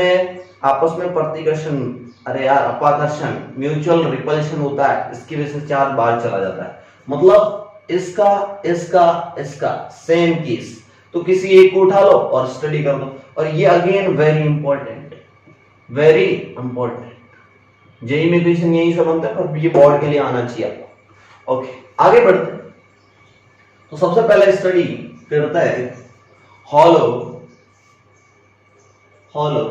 में प्रतिकर्षण, अरे यार अपाकर्षण, म्यूचुअल रिपल्शन होता है, इसकी वजह से चार्ज बाहर चला जाता है। मतलब इसका इसका इसका सेम केस, तो किसी एक को उठा लो और स्टडी कर लो। और ये again very important, very important, JEE में क्वेश्चन यही सब बनता है, पर ये बोर्ड के लिए आना चाहिए आपको। ओके आगे बढ़ते हैं। तो सबसे पहले स्टडी करता है hollow, hollow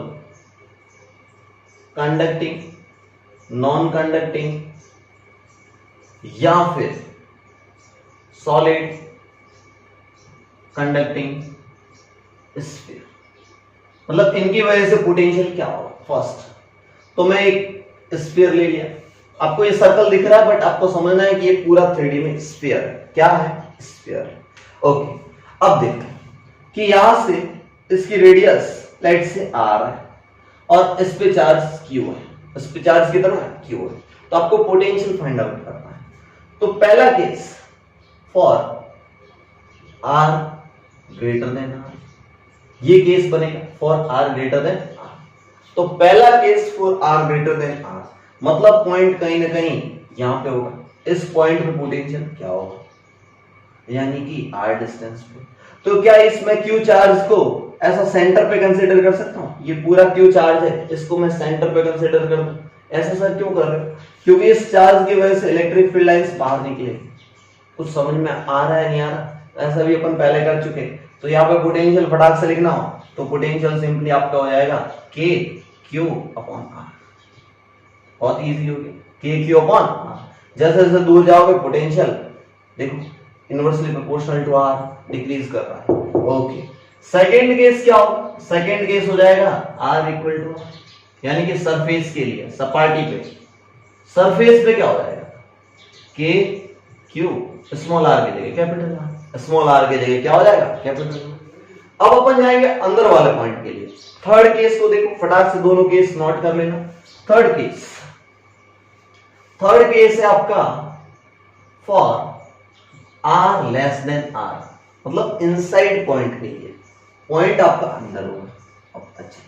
conducting, non conducting या फिर सॉलिड कंडक्टिंग स्फीयर, मतलब इनकी वजह से पोटेंशियल क्या होगा। फर्स्ट तो मैं एक स्फीयर ले लिया, आपको ये सर्कल दिख रहा है बट आपको समझना है कि ये पूरा 3D में स्फीयर है। क्या है? स्फीयर। ओके अब देखते हैं कि यहां से इसकी रेडियस लेट से r है और इस पे चार्ज q है, इस पे चार्ज कितना है? q है। तो आपको पोटेंशियल फाइंड आउट करना है। तो पहला case for r greater than r, ये केस बनेगा for r greater than r। तो पहला case for r greater than r, मतलब पॉइंट कहीं ना कहीं यहां पे होगा, इस पॉइंट पे पोटेंशियल क्या होगा, यानी कि r डिस्टेंस पे। तो क्या इसमें q चार्ज को ऐसा सेंटर पे कंसीडर कर सकता हूं? ये पूरा q चार्ज है, इसको मैं सेंटर पे कंसीडर कर दूं। ऐसा सर क्यों कर रहे हो? क्योंकि इस चार्ज की वजह से इलेक्ट्रिक फील्ड लाइंस बाहर निकले। कुछ समझ में आ रहा है नहीं आ रहा? ऐसा भी अपन पहले कर चुके। तो यहाँ पे पोटेंशियल फटाक से लिखना हो तो पोटेंशियल सिंपली आपका हो जाएगा k q अपॉन r। बहुत इजी हो गया, k q अपॉन r। जैसे जैसे दूर जाओगे पोटेंशियल देखो inversely proportional to r decrease कर रहा है। ओके सेकेंड केस क्या होगा? सेकेंड केस हो जाएगा r इक्वल टू r, यानी कि सरफेस के लिए, सपाटी पे, सरफेस पे क्या हो जाएगा? k q स्मॉल r की जगह कैपिटल r, स्मॉल r की जगह क्या हो जाएगा? Capital r। अब अपन जाएंगे अंदर वाले पॉइंट के लिए। थर्ड केस को देखो, फटाक से दोनों केस नोट कर लेना। थर्ड केस है आपका for r less than r, मतलब इनसाइड पॉइंट के लिए, पॉइंट आपका अंदर होगा। अब अच्छा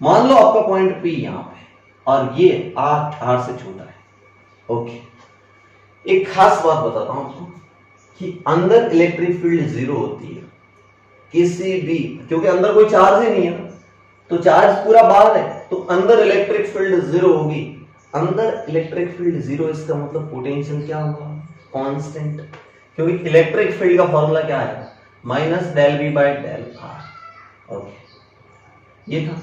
मान लो आपका पॉइंट P यहां पे और ये r से छोटा है। ओके एक खास बात बताता हूं आपको कि अंदर इलेक्ट्रिक फील्ड जीरो होती है किसी भी, क्योंकि अंदर कोई चार्ज ही नहीं है ना, तो चार्ज पूरा बाहर है, तो अंदर इलेक्ट्रिक फील्ड जीरो होगी। अंदर इलेक्ट्रिक फील्ड जीरो, इसका मतलब पोटेंशियल क्या होगा? कांस्टेंट, क्योंकि इलेक्ट्रिक फील्ड का फॉर्मूला क्या है? Minus del V by del R. Okay ये था।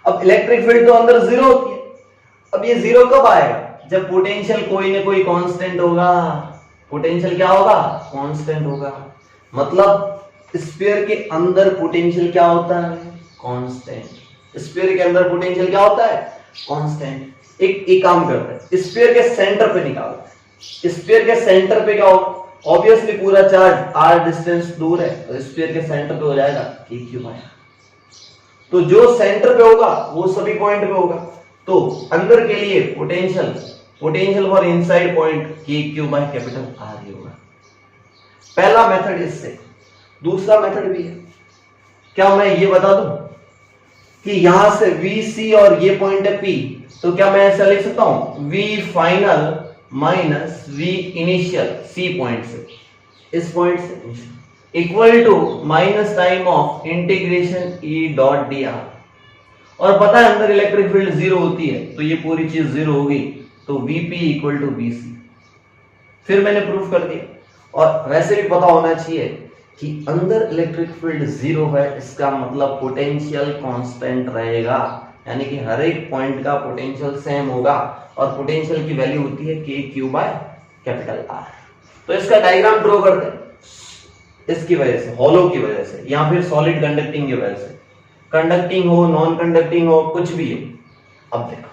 अब इलेक्ट्रिक फील्ड तो अंदर जीरो होती है, अब ये जीरो कब आएगा? जब पोटेंशियल कोई ना कोई कांस्टेंट होगा। पोटेंशियल क्या होगा? कांस्टेंट होगा। मतलब स्फीयर के अंदर पोटेंशियल क्या होता है? कांस्टेंट। स्फीयर के अंदर पोटेंशियल क्या होता है? कांस्टेंट। एक काम करते हैं, स्फीयर के सेंटर पे निकालते हैं। स्फीयर के सेंटर पे क्या होगा? ऑब्वियसली पूरा चार्ज r डिस्टेंस दूर है, तो स्फीयर के सेंटर पे हो जाएगा k q बाय r। तो जो सेंटर पे होगा वो सभी पॉइंट पे होगा। तो अंदर के लिए potential for inside point k q by capital R ही होगा। पहला मेथड इससे। दूसरा मेथड भी है, क्या मैं ये बता दूं कि यहां से VC और ये पॉइंट है P, तो क्या मैं ऐसा लिख सकता हूं V final minus V initial C point से, इस पॉइंट से equal to minus time of integration E dot dr। और पता है अंदर इलेक्ट्रिक फील्ड जीरो होती है, तो ये पूरी चीज जीरो होगी, तो VP इक्वल टू VC। फिर मैंने प्रूफ कर दिया। और वैसे भी पता होना चाहिए कि अंदर इलेक्ट्रिक फील्ड जीरो है, इसका मतलब पोटेंशियल कांस्टेंट रहेगा, यानी कि हर एक पॉइंट का पोटेंशियल सेम होगा और पोटेंशियल की वैल्यू होती है K Q by capital R. तो इसका डायग्राम ड्रॉ करते हैं, इसकी वजह से, हॉलो की वजह से या फिर सॉलिड कंडक्टिंग की वजह से, कंडक्टिंग हो नॉन कंडक्टिंग हो कुछ भी हो। अब देखो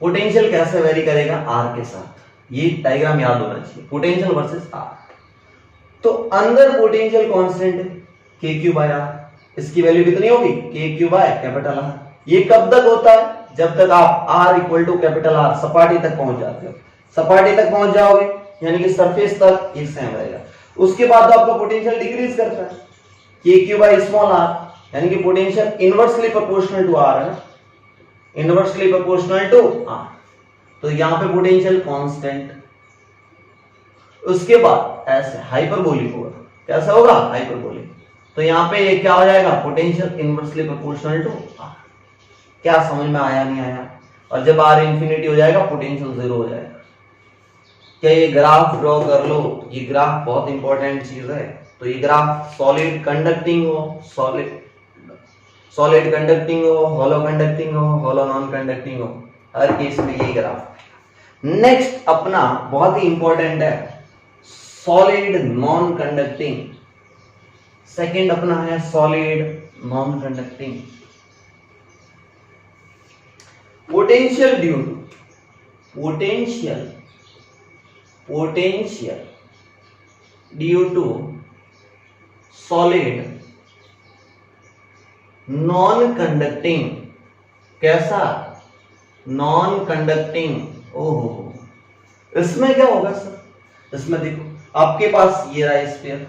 पोटेंशियल कैसे वेरी करेगा आर के साथ, ये डायग्राम याद होना चाहिए, पोटेंशियल वर्सेस आर। तो अंदर पोटेंशियल कांस्टेंट है के क्यू बाय आर, इसकी वैल्यू कितनी होगी के क्यू बाय कैपिटल आर। ये कब तक होता है, जब तक आप R equal to capital R सपाटी तक पहुंच जाते हो, सपाटी तक पहुंच जाओगे यानी कि सरफेस तक ये सेम रहेगा। उसके बाद आपका पोटेंशियल डिक्रीज करता है K Q by small r, यानी कि potential inversely proportional to R है, इनवर्सली प्रोपोर्शनल टू आर। तो यहां पे पोटेंशियल कांस्टेंट, उसके बाद ऐसे हाइपरबोलिक होगा, कैसा होगा हाइपरबोलिक। तो यहां पे ये क्या हो जाएगा potential inversely proportional to R. क्या समझ में आया नहीं आया? और जब आर इंफिनिटी हो जाएगा पोटेंशियल जीरो हो जाएगा। क्या ये ग्राफ ड्रॉ कर लो, ये ग्राफ बहुत इंपॉर्टेंट चीज है। तो ये ग्राफ सॉलिड कंडक्टिंग हो, सॉलिड कंडक्टिंग हो, हॉलो कंडक्टिंग हो, हॉलो नॉन कंडक्टिंग हो, हर केस में ये ग्राफ। नेक्स्ट अपना बहुत ही इंपॉर्टेंट है सॉलिड नॉन कंडक्टिंग, सेकंड अपना है solid non conducting. Potential due to potential due to solid non conducting, कैसा नॉन कंडक्टिंग। ओहो, इसमें क्या होगा सर, इसमें देखो आपके पास ये रहा स्फीयर,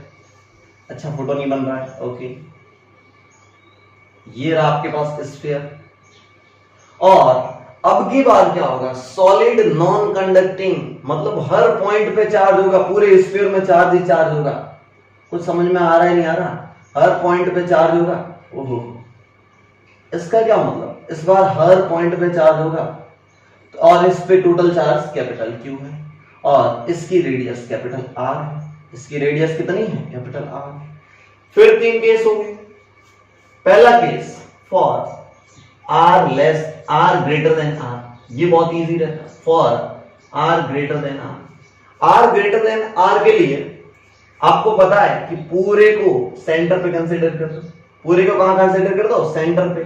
अच्छा फोटो नहीं बन रहा है, ओके, ये रहा आपके पास स्फीयर। और अब की बार क्या होगा सॉलिड नॉन कंडक्टिंग, मतलब हर पॉइंट पे चार्ज होगा, पूरे स्फीयर में चार्ज ही चार्ज होगा। कुछ समझ में आ रहा है नहीं आ रहा? हर पॉइंट पे चार्ज होगा। ओहो, इसका क्या मतलब, इस बार हर पॉइंट पे चार्ज होगा। तो और इस पे टोटल चार्ज कैपिटल क्यू है और इसकी रेडियस कैपिटल आर है, इसकी रेडियस कितनी है कैपिटल आर। फिर तीन केस होंगे। पहला case for R greater than R, ये बहुत इजी रहता है। For R greater than R के लिए आपको पता है कि पूरे को सेंटर पे कंसीडर कर दो, पूरे को कहां कंसीडर कर दो सेंटर पे।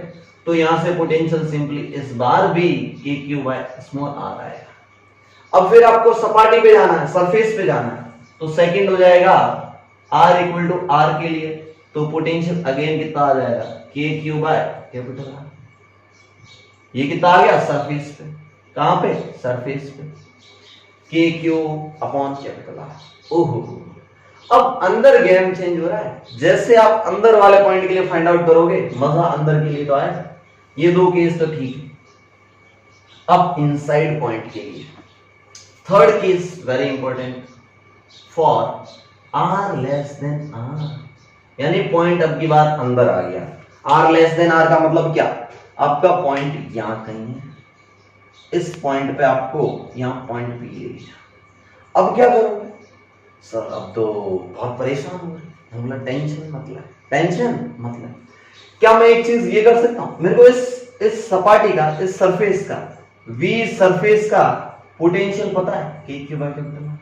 तो यहां से पोटेंशियल सिंपली इस बार भी के क्यू बाय स्मॉल आर आएगा। अब फिर आपको सपाटी पे जाना है, सरफेस पे जाना है, तो सेकंड हो जाएगा आर इक्वल टू आर के लिए, तो पोटेंशियल अगेन कितना आ जाएगा K Q by capital are. ये कितना आ गया सरफेस पे, कहां पे सरफेस पे, के क्यू अपॉन कैपिटल आर। ओहो, अब अंदर गेम चेंज हो रहा है। जैसे आप अंदर वाले पॉइंट के लिए फाइंड आउट करोगे, मजा अंदर के लिए तो आएगा। ये दो केस तो ठीक है। अब इनसाइड पॉइंट के लिए third case very important, for R less than R, यानी पॉइंट अब की बार अंदर आ गया। आर लेस देन आर का मतलब क्या, आपका पॉइंट यहां कहीं है, इस पॉइंट पे आपको यहां पॉइंट पी ले लिया। अब क्या करोगे सर, अब तो बहुत परेशान हो रहे, मतलब टेंशन मतलब क्या मैं एक चीज ये कर सकता हूं, मेरे को इस सपाटी का, इस सरफेस का, वी सरफेस का पोटेंशियल पता है K Q by capital R,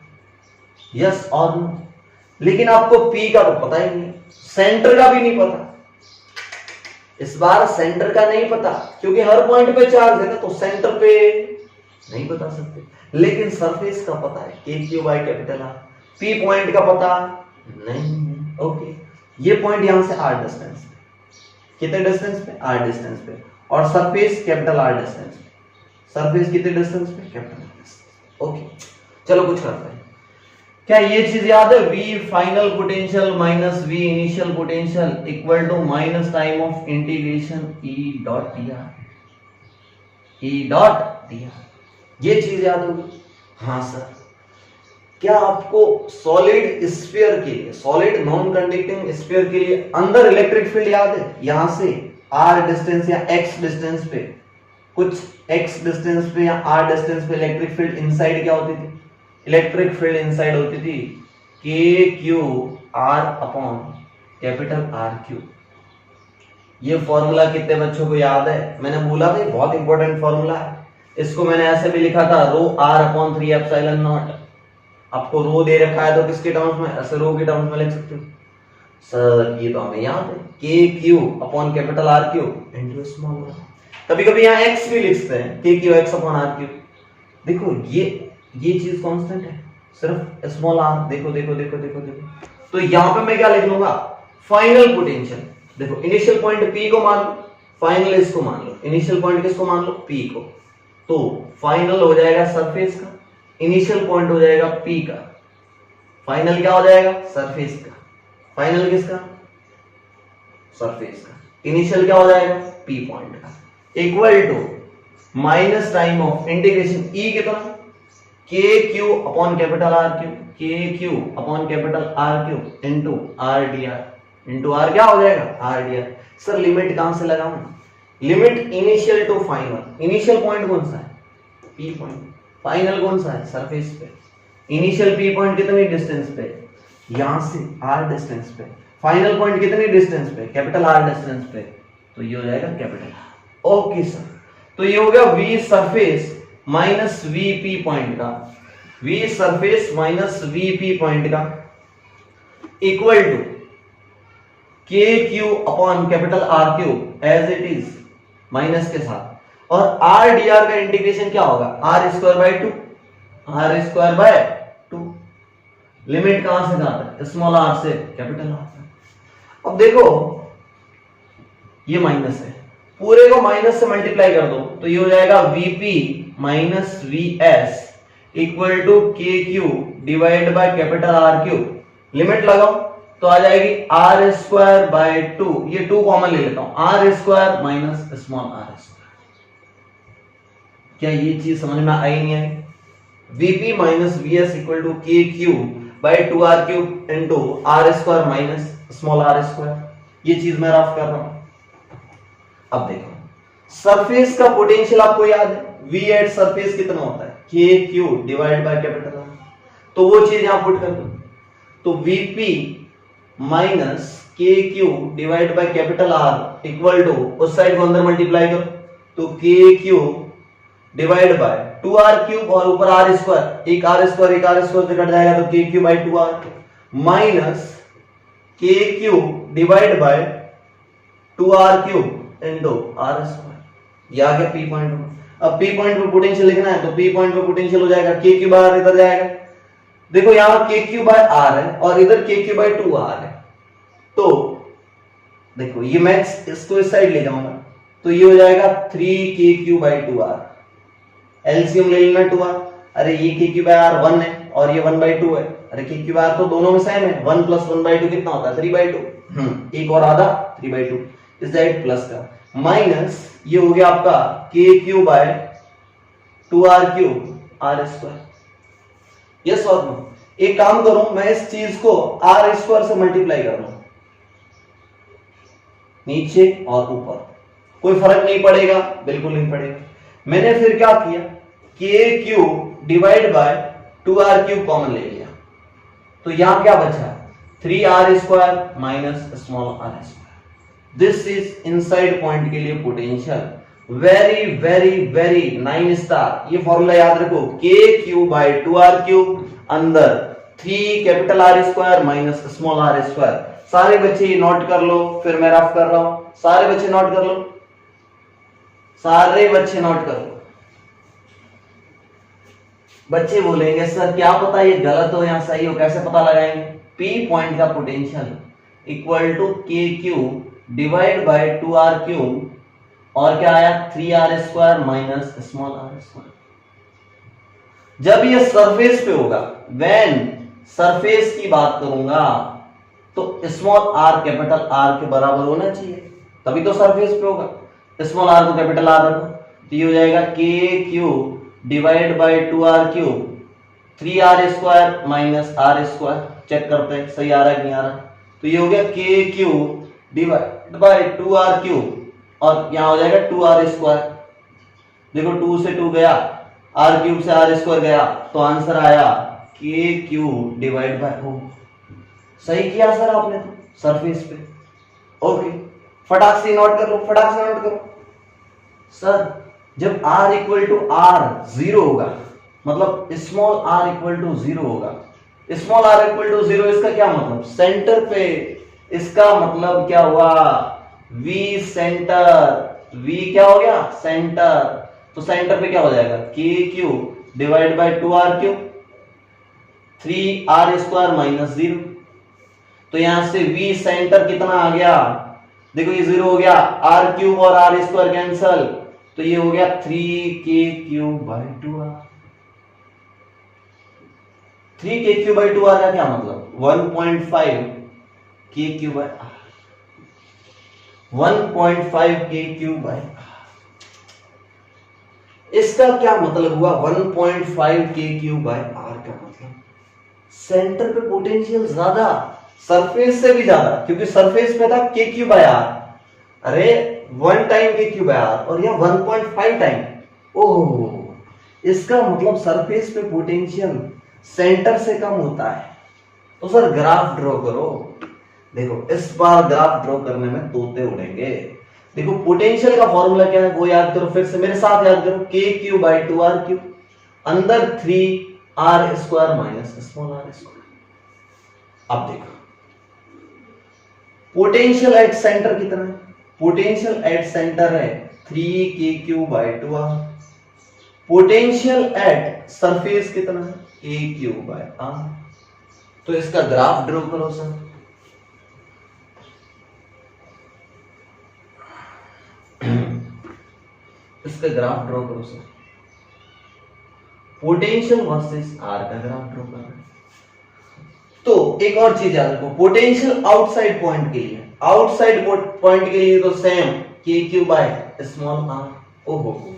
yes और नो। लेकिन आपको पी का तो पता ही नहीं, सेंटर का भी नहीं पता। इस बार सेंटर का नहीं पता क्योंकि हर पॉइंट पे चार्ज है ना, तो सेंटर पे नहीं बता सकते। लेकिन सरफेस का पता है K Q by capital R, P point का पता नहीं। ओके, ये पॉइंट यहां से आर डिस्टेंस पे, कितने डिस्टेंस पे आर डिस्टेंस पे, और सरफेस कैपिटल आर डिस्टेंस पे, सरफेस कितने डिस्टेंस पे कैपिटल आर डिस्टेंस। ओके, चलो कुछ करते हैं। क्या ये चीज याद है, V final potential minus V initial potential equal to minus time of integration E dot dr, ये चीज याद होगी। हाँ सर, क्या आपको सॉलिड स्फीयर के लिए, सॉलिड नॉन कंडक्टिंग स्फीयर के लिए अंदर इलेक्ट्रिक फील्ड याद है? यहां से r डिस्टेंस या x डिस्टेंस पे, कुछ x डिस्टेंस पे या r डिस्टेंस पे इलेक्ट्रिक फील्ड इनसाइड क्या होती थी? इलेक्ट्रिक फील्ड इनसाइड होती थी के Q R upon capital R cube. ये फॉर्मूला कितने बच्चों को याद है? मैंने बोला था बहुत इंपॉर्टेंट फॉर्मूला है। इसको मैंने ऐसे भी लिखा था रो आर अपॉन 3 एप्सिलॉन नॉट। आपको रो दे रखा है तो किसके टर्म्स में? ऐसे रो के टर्म्स में लिख सकते हो। सर ये तो हमें याद है, K Q upon capital R cube into small r. कभी कभी यहाँ एक्स भी लिखते हैं, K Q X upon R cube. देखो ये चीज कांस्टेंट है, सिर्फ स्मॉल आर। देखो देखो देखो देखो देखो, तो यहाँ पे मैं क्या लिख लूंगा? Final potential. देखो इनिशियल पॉइंट पी को मान लो, फाइनल इसको मान लो। इनिशियल पॉइंट किसको मान लो? पी को। तो फाइनल हो जाएगा सरफेस का, इनिशियल पॉइंट हो जाएगा पी का, फाइनल क्या हो जाएगा? सरफेस का। फाइनल किसका? सरफेस का। इनिशियल क्या हो जाएगा? पी पॉइंट का। Equal to minus time of integration E कितना? K Q upon capital R cube, K Q upon capital R cube into R D R. Into R क्या हो जाएगा? R D R. Sir limit कहां से लगाऊं? Limit initial to final. Initial point कौन सा है? P point. फाइनल कौन सा है? सरफेस पे। इनिशियल पी पॉइंट कितनी डिस्टेंस पे? यहां से आर डिस्टेंस पे। फाइनल पॉइंट कितनी डिस्टेंस पे? कैपिटल आर डिस्टेंस पे। तो ये हो जाएगा कैपिटल आर। ओके सर, तो ये हो गया V surface minus V P point का, V surface minus V P point का equal to K Q upon capital R cube as it is minus के साथ। और आर डी आर का इंटीग्रेशन क्या होगा? R square by 2, R square by 2। Limit कहां से कहां तक? स्मॉल आर से कैपिटल आर तक। अब देखो ये माइनस है, पूरे को माइनस से मल्टीप्लाई कर दो तो ये हो जाएगा V P minus V S equal to K Q divide by capital R cube. Limit लगाओ तो आ जाएगी आर स्क्वायर बाय 2, ये 2 कॉमन ले लेता हूं, R square minus small are square. क्या ये चीज समझ में आई नहीं आई? V P minus V S equal to K Q by 2 R cube into R square minus small are square. ये चीज मैं रफ कर रहा हूं। अब देखो सरफेस का पोटेंशियल आपको याद है, वी एट सरफेस कितना होता है? K Q divide by capital R. तो वो चीज यहां पुट कर दो, तो VP minus K Q divide by capital R equal to उस साइड को अंदर मल्टीप्लाई करो तो K Q divide by 2 R cube और ऊपर आर स्क्वायर, एक आर स्क्वायर से कट जाएगा तो K Q by 2 R minus K Q divide by 2 R cube into R square. ये आ गया पी पॉइंट। अब पी पॉइंट पे पोटेंशियल लिखना है तो पी पॉइंट पे पोटेंशियल हो जाएगा के क्यू बाय आर, इधर जाएगा। देखो यहां के क्यू बाय आर है और इधर के क्यू बाय 2 आर है, तो देखो ये मैं इसको इस साइड ले जाऊंगा तो ये हो जाएगा 3 के क्यू बाय 2 आर। एलसीएम ले लेना 2 आर। अरे ये के क्यू बाय आर 1 है और ये 1 बाय 2 है। अरे के क्यू बाय आर तो दोनों में सेम है, 1 प्लस 1 बाय 2 कितना होता है? 3 बाय 2। एक और आधा 3 बाय 2 इस साइड प्लस का माइनस ये हो गया आपका K Q by 2 R cube R square. Yes और नो? एक काम करो, मैं इस चीज को आर स्क्वायर से मल्टीप्लाई कर दूं, नीचे और ऊपर, कोई फर्क नहीं पड़ेगा, बिल्कुल नहीं पड़ेगा। मैंने फिर क्या किया? K Q divide by 2 R cube common ले लिया तो यहां क्या बचा? 3 R square minus small are square. This is inside point के लिए potential. Very very very 9 star. ये फॉर्मूला याद रखो, के क्यू बाय 2 आर क्यूब अंदर 3 capital R square minus small are square. सारे बच्चे नोट कर लो, फिर मैं रफ कर रहा हूं। सारे बच्चे नोट कर लो, सारे बच्चे नोट कर लो। बच्चे बोलेंगे सर क्या पता ये गलत हो या सही हो, कैसे पता लगाएंगे? पी पॉइंट का potential equal to K Q divide by 2 R cube और क्या आया? 3 R square minus small are square. जब ये सरफेस पे होगा, व्हेन सरफेस की बात करूंगा तो स्मॉल आर कैपिटल आर के बराबर होना चाहिए, तभी तो सरफेस पे होगा। स्मॉल आर को कैपिटल आर रखो तो ये हो जाएगा K Q divide by 2 R cube 3 R square minus R square. Check करते हैं सही आ रहा है कि नहीं आ रहा। तो ये हो गया K Q divide by 2 R cube और यहां हो जाएगा 2 आर स्क्वायर। देखो 2 से 2 गया, आर क्यूब से आर स्क्वायर गया तो आंसर आया के क्यू डिवाइड बाय 4। सही किया सर आपने तो सरफेस पे। ओके, फटाक से नोट कर लो, फटाक से नोट करो सर। जब r equal to R zero होगा, मतलब small r equal to zero होगा, small r equal to zero, इसका क्या मतलब सेंटर पे, इसका मतलब क्या हुआ v सेंटर, v क्या हो गया सेंटर, तो सेंटर पे क्या हो जाएगा k Q divide bye 2r Q, 3r square minus 0। तो यहां से v सेंटर कितना आ गया, देखो ये जीरो हो गया, r क्यूब और r स्क्वायर कैंसल, तो ये हो गया 3k cube by 2r। 3k cube by 2r का क्या मतलब 1.5 k cube bye r, 1.5 k cube bye r। इसका क्या मतलब हुआ 1.5 k क्यूब बाय r का मतलब सेंटर पे पोटेंशियल ज्यादा, सरफेस से भी ज्यादा, क्योंकि सरफेस पे था k क्यूब बाय r, अरे 1 time k cube bye r और यह 1.5 टाइम। ओह, इसका मतलब सरफेस पे पोटेंशियल सेंटर से कम होता है। तो सर ग्राफ ड्रॉ करो, देखो इस बार ग्राफ ड्रॉ करने में तोते उड़ेंगे। देखो पोटेंशियल का फॉर्मूला क्या है वो याद करो, फिर से मेरे साथ याद करो, k cube bye 2r cube अंदर 3r square minus small r square. अब देखो पोटेंशियल एट सेंटर कितना है, पोटेंशियल एट सेंटर है 3k cube by 2r, potential at surface कितना है k क्यूब बाय r। तो इसका ग्राफ ड्रॉ करो सर। इसका ग्राफ ड्रॉ करो सर, पोटेंशियल वर्सेस आर का ग्राफ ड्रॉ करना है। तो एक और चीज याद रखो, पोटेंशियल आउटसाइड पॉइंट के लिए, आउटसाइड पॉइंट के लिए तो same k cube bye small r। ओहो,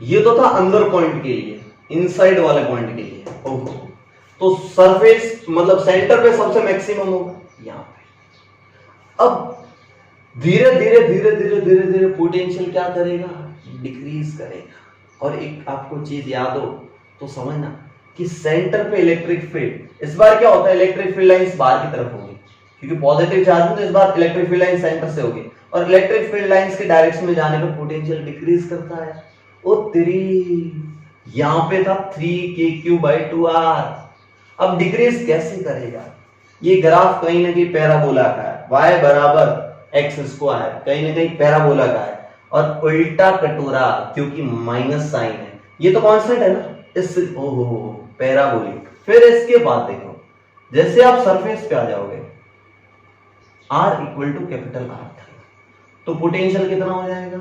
ये तो था अंदर पॉइंट के लिए, इनसाइड वाले पॉइंट के लिए। ओहो, तो सरफेस मतलब सेंटर पे सबसे मैक्सिमम होगा यहां पे। अब धीरे धीरे धीरे धीरे धीरे धीरे पोटेंशियल क्या करेगा, डिक्रीज करेगा। और एक आपको चीज याद हो तो समझना कि सेंटर पे इलेक्ट्रिक फील्ड, इस बार क्या होता है इलेक्ट्रिक फील्ड लाइंस बाहर की तरफ होगी, क्योंकि पॉजिटिव चार्ज में, तो इस बार इलेक्ट्रिक फील्ड लाइन सेंटर से होगी, और इलेक्ट्रिक फील्ड लाइंस के डायरेक्शन में जाने पर पोटेंशियल डिक्रीज करता है। ओ तेरी, यहां पे था 3k क्यूब बाय 2r, अब डिक्रीज कैसे करेगा, ये ग्राफ कहीं ना कहीं पैराबोला का है, y बराबर x स्क्वायर कहीं ना कहीं पैराबोला का है, और उल्टा कटोरा क्योंकि माइनस साइन है, ये तो कांस्टेंट है ना, इस ओहो पैराबोलिक। फिर इसके बाद देखो, जैसे आप सरफेस पे आ जाओगे r equal to capital R, तो पोटेंशियल कितना हो जाएगा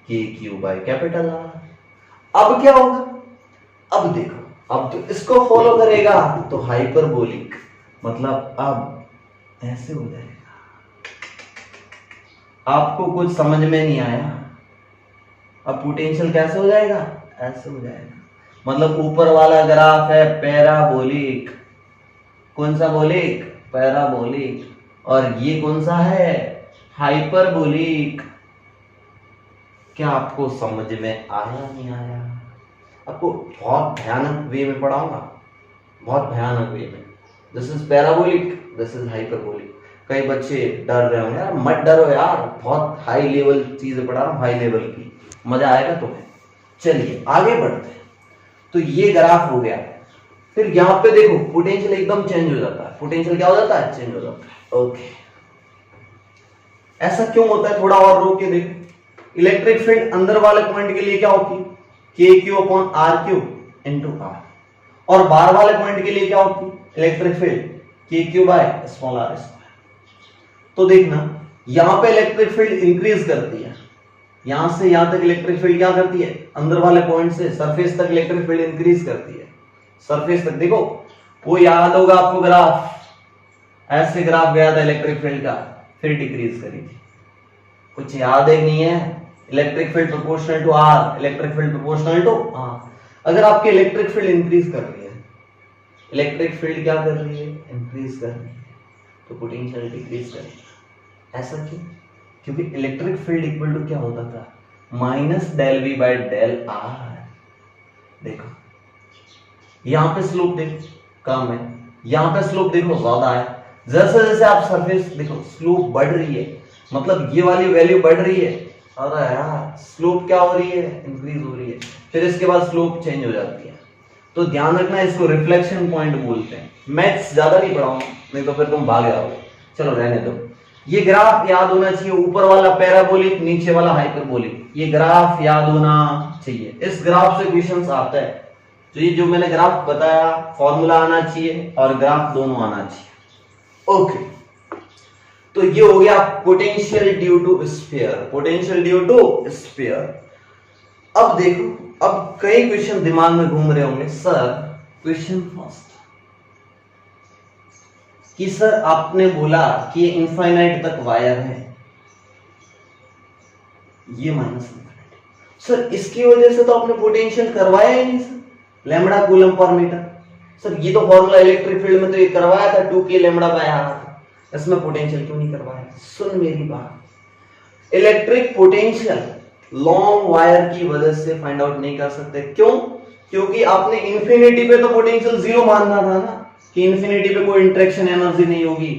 k cube by capital R। अब क्या होगा, अब देखो, अब तो इसको फॉलो करेगा तो हाइपरबोलिक, मतलब अब ऐसे हो जाएगा। आपको कुछ समझ में नहीं आया, अब पोटेंशियल कैसे हो जाएगा, ऐसे हो जाएगा। मतलब ऊपर वाला ग्राफ है पैराबोलिक, कौन सा बोलिक, पैराबोलिक, और ये कौन सा है हाइपरबोलिक। क्या आपको समझ में आया नहीं आया, आपको बहुत भयानक वे में पढ़ाऊंगा, बहुत भयानक वे में। This is parabolic, this is hyperbolic. कई बच्चे डर रहे होंगे, यार मत डरो यार, बहुत हाई लेवल चीजें पढ़ा रहा हूं, हाई लेवल की, मजा आएगा तुम्हें। चलिए आगे बढ़ते हैं। तो ये ग्राफ हो गया, फिर यहां पे देखो पोटेंशियल एकदम चेंज हो जाता है, पोटेंशियल क्या हो जाता है, चेंज हो जाता है। ओके, ऐसा क्यों होता है, थोड़ा और रोक के देखो। इलेक्ट्रिक फील्ड अंदर वाले पॉइंट के लिए क्या होती, k Q upon R Q into R, और बाहर वाले पॉइंट के लिए क्या होती, electric field k Q by small r square. तो देखना यहां पे इलेक्ट्रिक फील्ड इंक्रीज करती है, यहां से यहां तक इलेक्ट्रिक फील्ड क्या करती है, अंदर वाले पॉइंट से सरफेस तक इलेक्ट्रिक फील्ड इंक्रीज करती है, सरफेस तक। देखो वो याद होगा आपको ग्राफ, ऐसे ग्राफ गया था इलेक्ट्रिक फील्ड का, फिर डिक्रीज करी थी, कुछ याद ही नहीं है। Electric field proportional to R, electric field proportional to R. अगर आपकी इलेक्ट्रिक फील्ड इंक्रीज कर रही है, इलेक्ट्रिक फील्ड क्या कर रही है, इंक्रीज कर रही है, तो पोटेंशियल डिक्रीज करेगा। ऐसा क्यों, क्योंकि इलेक्ट्रिक फील्ड इक्वल टू क्या होता था, minus del V by del R. देखो यहां पे स्लोप देखो कम है, यहां पे स्लोप देखो ज्यादा है, जैसे जैसे आप सरफेस देखो स्लोप बढ़ रही है, मतलब ये वाली वैल्यू बढ़ रही है, अरे यार स्लोप क्या हो रही है, इंक्रीज हो रही है, फिर इसके बाद स्लोप चेंज हो जाती है। तो ध्यान रखना, इसको रिफ्लेक्शन पॉइंट बोलते हैं। मैथ्स ज्यादा नहीं पढ़ाऊंगा, नहीं तो फिर तुम भाग जाओगे, चलो रहने दो। ये ग्राफ याद होना चाहिए, ऊपर वाला पैराबोलिक, नीचे वाला हाइपरबोलिक, ये ग्राफ याद होना चाहिए। इस ग्राफ से क्वेश्चंस आता है, तो ये जो मैंने ग्राफ बताया, फॉर्मूला आना चाहिए और ग्राफ दोनों आना चाहिए। ओके, तो ये हो गया potential due to sphere, potential due to sphere. अब देखो, अब कई क्वेश्चन दिमाग में घूम रहे होंगे, सर क्वेश्चन फर्स्ट कि सर आपने बोला कि ये इनफाइनाइट तक वायर है, ये माइनस इनफाइनाइट, सर इसकी वजह से तो आपने पोटेंशियल करवाया ही नहीं sir, lambda coulomb per metre. Sir ये तो फॉर्मूला इलेक्ट्रिक फील्ड में तो ये करवाया था 2k लैम्बडा बाय आर, इसमें पोटेंशियल क्यों नहीं करवाया? सुन मेरी बात, इलेक्ट्रिक पोटेंशियल लॉन्ग वायर की वजह से फाइंड आउट नहीं कर सकते। क्यों? क्योंकि आपने इंफिनिटी पे तो पोटेंशियल जीरो मानना था ना, कि इंफिनिटी पे कोई इंटरेक्शन एनर्जी नहीं होगी।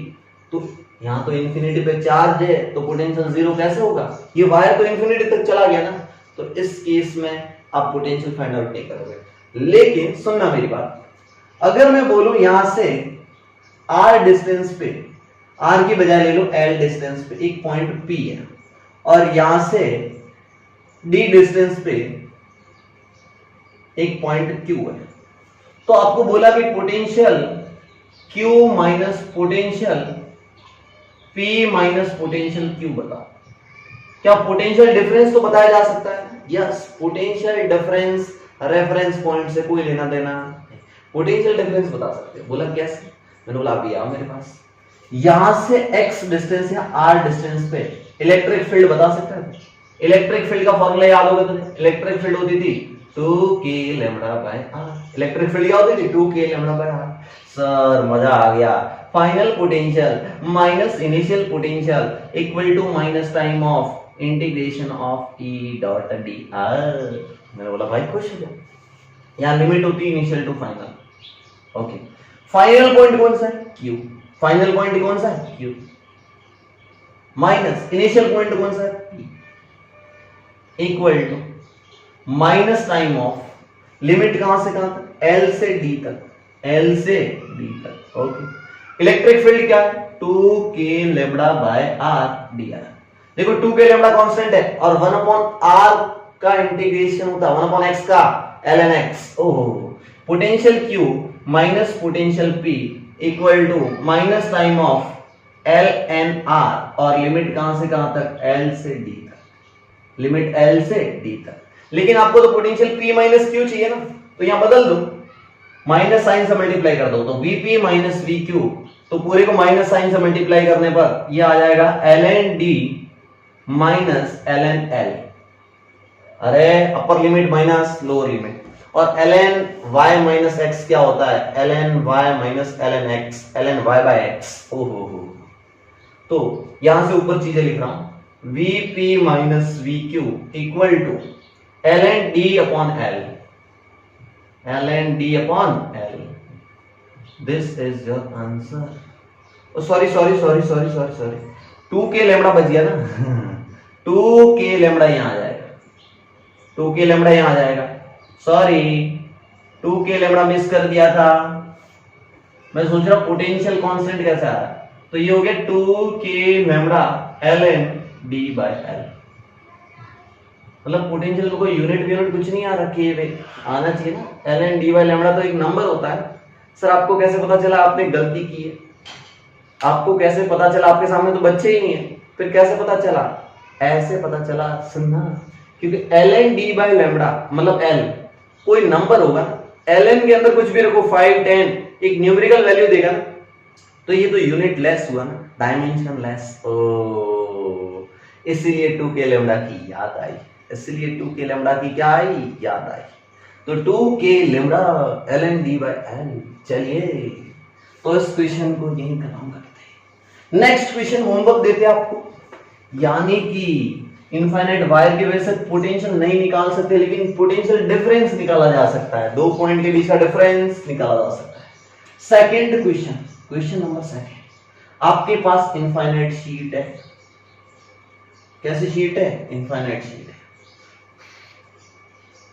तो यहां तो इंफिनिटी पे चार्ज है, तो पोटेंशियल जीरो कैसे होगा? ये वायर तो इंफिनिटी तक चला गया ना, तो इस केस में आप पोटेंशियल फाइंड आउट नहीं करोगे। लेकिन सुनना मेरी बात, अगर मैं बोलूं यहां से r डिस्टेंस पे, r की बजाय ले लो l डिस्टेंस पे एक पॉइंट P है, और यहां से d डिस्टेंस पे एक पॉइंट Q है, तो आपको बोला कि potential Q minus potential P minus potential Q बताओ। क्या पोटेंशियल डिफरेंस तो बताया जा सकता है? Yes, potential difference reference point से कोई लेना देना, पोटेंशियल डिफरेंस बता सकते हैं। बोला कैसे? मैंने बोला अभी आओ मेरे पास, यहां से x डिस्टेंस या r डिस्टेंस पे इलेक्ट्रिक फील्ड बता सकता है। इलेक्ट्रिक फील्ड का फॉर्मूला याद होगा तुझे? इलेक्ट्रिक फील्ड होती थी 2k lambda by r। Electric field क्या होती थी? 2k lambda by r। Sir मजा आ गया। Final potential minus initial potential equal to minus time of integration of e dot dr। मैंने बोला भाई खुश हो जा, यहां लिमिट होती है initial to final. Okay, final point कौन सा है? Q। फाइनल पॉइंट कौन सा है? Q माइनस इनिशियल पॉइंट कौन सा है? P equal to minus time of limit कहां से कहां तक? L से D तक, L से D तक। ओके, इलेक्ट्रिक फील्ड क्या है? 2k lambda by r dr। देखो 2k लैम्बडा कांस्टेंट है और 1 अपॉन r का इंटीग्रेशन होता है 1 अपॉन x का ln x। ओहो, potential Q minus potential P equal to minus time of ln r, और लिमिट कहां से कहां तक? L से D तक, लिमिट L से D तक। लेकिन आपको तो पोटेंशियल P माइनस Q चाहिए ना, तो यहां बदल दो, माइनस साइन से मल्टीप्लाई कर दो, तो Vp माइनस Vq, तो पूरे को माइनस साइन से मल्टीप्लाई करने पर यह आ जाएगा ln D minus ln L। अरे upper limit minus lower limit, और ln y माइनस x क्या होता है? ln y minus ln x, ln y by x। ओहो हो, तो यहां से ऊपर चीजें लिख रहा हूं, Vp minus Vq equal to ln D upon L, ln D upon L। This is your answer. Sorry 2k lambda बच गया ना 2k लैम्बडा यहां आ जाएगा, 2k लैम्बडा यहां आ जाएगा। सॉरी 2k लैम्बडा मिस कर दिया था, मैं सोच रहा पोटेंशियल कांस्टेंट कैसे आ रहा है, तो ये हो गया 2k lambda ln D by L। मतलब पोटेंशियल में कोई यूनिट कुछ नहीं आ रहा, के आना चाहिए ना, ln D बाय लैम्बडा तो एक नंबर होता है। सर आपको कैसे पता चला आपने गलती की है? आपको कैसे पता चला? आपके सामने तो बच्चे ही नहीं है, फिर कैसे पता चला? ऐसे पता चला, सुनना, क्योंकि ln D बाय लैम्बडा मतलब L कोई नंबर होगा, ln के अंदर कुछ भी रखो 5 10 एक न्यूमेरिकल वैल्यू देगा ना, तो ये तो यूनिट लेस हुआ ना, डायमेंशन लेस। ओ इसीलिए 2k लैम्बडा की याद आई, इसलिए 2k लैम्बडा की क्या आई? याद आई। तो 2k lambda ln D by L। चलिए तो इस क्वेश्चन को यहीं खत्म करते हैं। नेक्स्ट क्वेश्चन होमवर्क देते हैं आपको, यानी कि इनफाइनाइट वायर की वजह से पोटेंशियल नहीं निकाल सकते, लेकिन पोटेंशियल डिफरेंस निकाला जा सकता है, दो पॉइंट के बीच का डिफरेंस निकाला जा सकता है। Second question, question number second, आपके पास इनफाइनाइट शीट है। कैसी शीट है? इनफाइनाइट शीट है,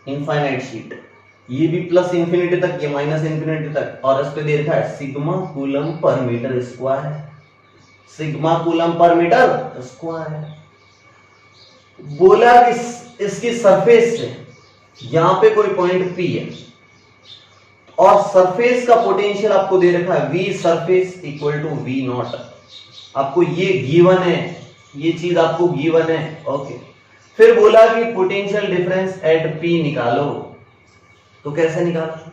इनफाइनाइट शीट। ये भी प्लस इंफिनिटी तक, ये माइनस इंफिनिटी तक, और इस पे दे रखा है sigma coulomb per metre square, sigma coulomb per metre square. बोला कि इसकी सरफेस से यहां पे कोई पॉइंट P है और सरफेस का पोटेंशियल आपको दे रखा है V surface equal to V naught. आपको ये गिवन है, ये चीज आपको गिवन है। ओके, फिर बोला कि पोटेंशियल डिफरेंस एट P निकालो। तो कैसे निकालो?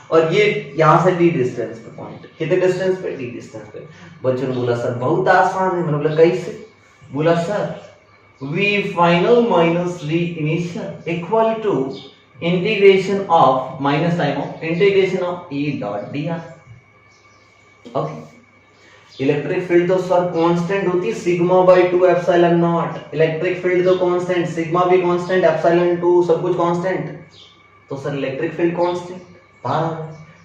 और ये यहां से d डिस्टेंस पे पॉइंट, कितने डिस्टेंस पे? d डिस्टेंस पे। बच्चों ने बोला सर बहुत आसान है। मैंने बोला कैसे? बोला sir v final minus v initial equal to integration of minus time of integration of E dot dr। Okay, electric field तो सर कांस्टेंट होती है sigma by 2 epsilon naught. Electric field तो कांस्टेंट, सिग्मा भी constant, epsilon 2 सब कुछ constant. तो sir electric field constant,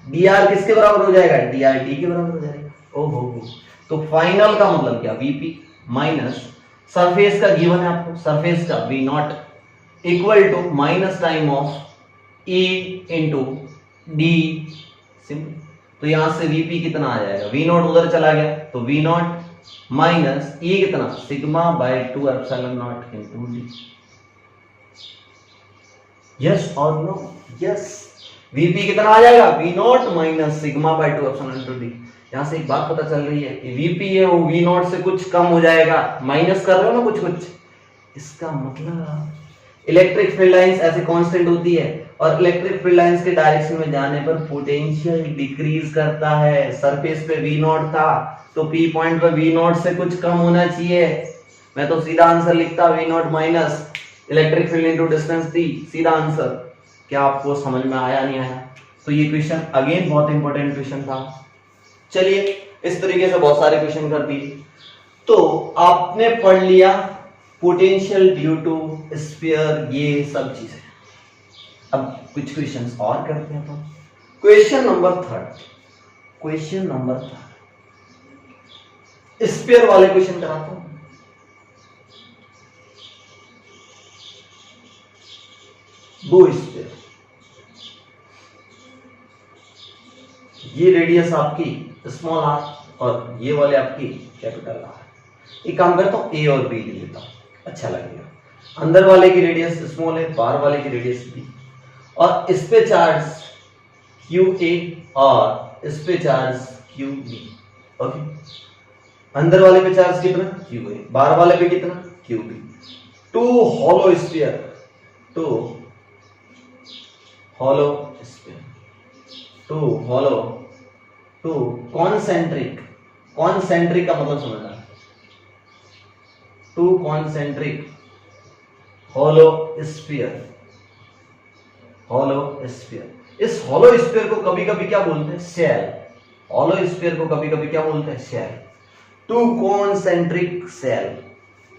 dr किसके बराबर हो जाएगा? dr t के बराबर हो जाएगा। ओहो, तो फाइनल का मतलब क्या? vp माइनस सरफेस का गिवन है आपको, सरफेस का v naught equal to minus time of e into d। Simple. तो यहां से vp कितना आ जाएगा? v नॉट उधर चला गया तो v नॉट माइनस e कितना? Sigma by 2 epsilon not into d। Yes और नो? यस। vp कितना आ जाएगा? v not minus sigma by 2 epsilon into d। यहां से एक बात पता चल रही है कि vp है वो v नॉट से कुछ कम हो जाएगा, माइनस कर रहे हो ना कुछ कुछ। इसका मतलब इलेक्ट्रिक फील्ड लाइंस ऐसे कांस्टेंट होती है और इलेक्ट्रिक फील्ड लाइंस के डायरेक्शन में जाने पर पोटेंशियल डिक्रीज करता है। सरफेस पे v नॉट था तो p पॉइंट पे v नॉट से कुछ कम होना चाहिए। मैं तो सीधा आंसर लिखता v not minus electric field into distance d, सीधा आंसर। क्या आपको समझ में आया नहीं आया? तो ये क्वेश्चन अगेन बहुत इंपॉर्टेंट क्वेश्चन था। चलिए इस तरीके से बहुत सारे क्वेश्चन कर दिए। तो आपने पढ़ लिया पोटेंशियल ड्यू टू स्फीयर, ये सब चीजें। अब कुछ क्वेश्चंस और करते हैं। तो question number 3, question number 3 sphere वाले क्वेश्चन कराता हूं। दो स्फीयर, ये रेडियस आपकी स्मॉल आर और ये वाले आपकी कैपिटल आर। एक काम करता हूं ए और बी ले लेता हूं, अच्छा लगेगा। अंदर वाले की रेडियस स्मॉल है, बाहर वाले की रेडियस बी, और इस पे चार्ज क्यू ए और इस पे चार्ज क्यू बी। ओके, अंदर वाले पे चार्ज कितना? क्यू ए, बाहर वाले पे कितना? Q B. Two hollow sphere, two hollow sphere, two hollow, two concentric, concentric का मतलब समझना, two concentric hollow sphere, hollow sphere. इस हॉलो स्फीयर को कभी कभी क्या बोलते हैं? शेल। हॉलो स्फीयर को कभी कभी क्या बोलते हैं? शेल। टू कॉन्सेंट्रिक शेल,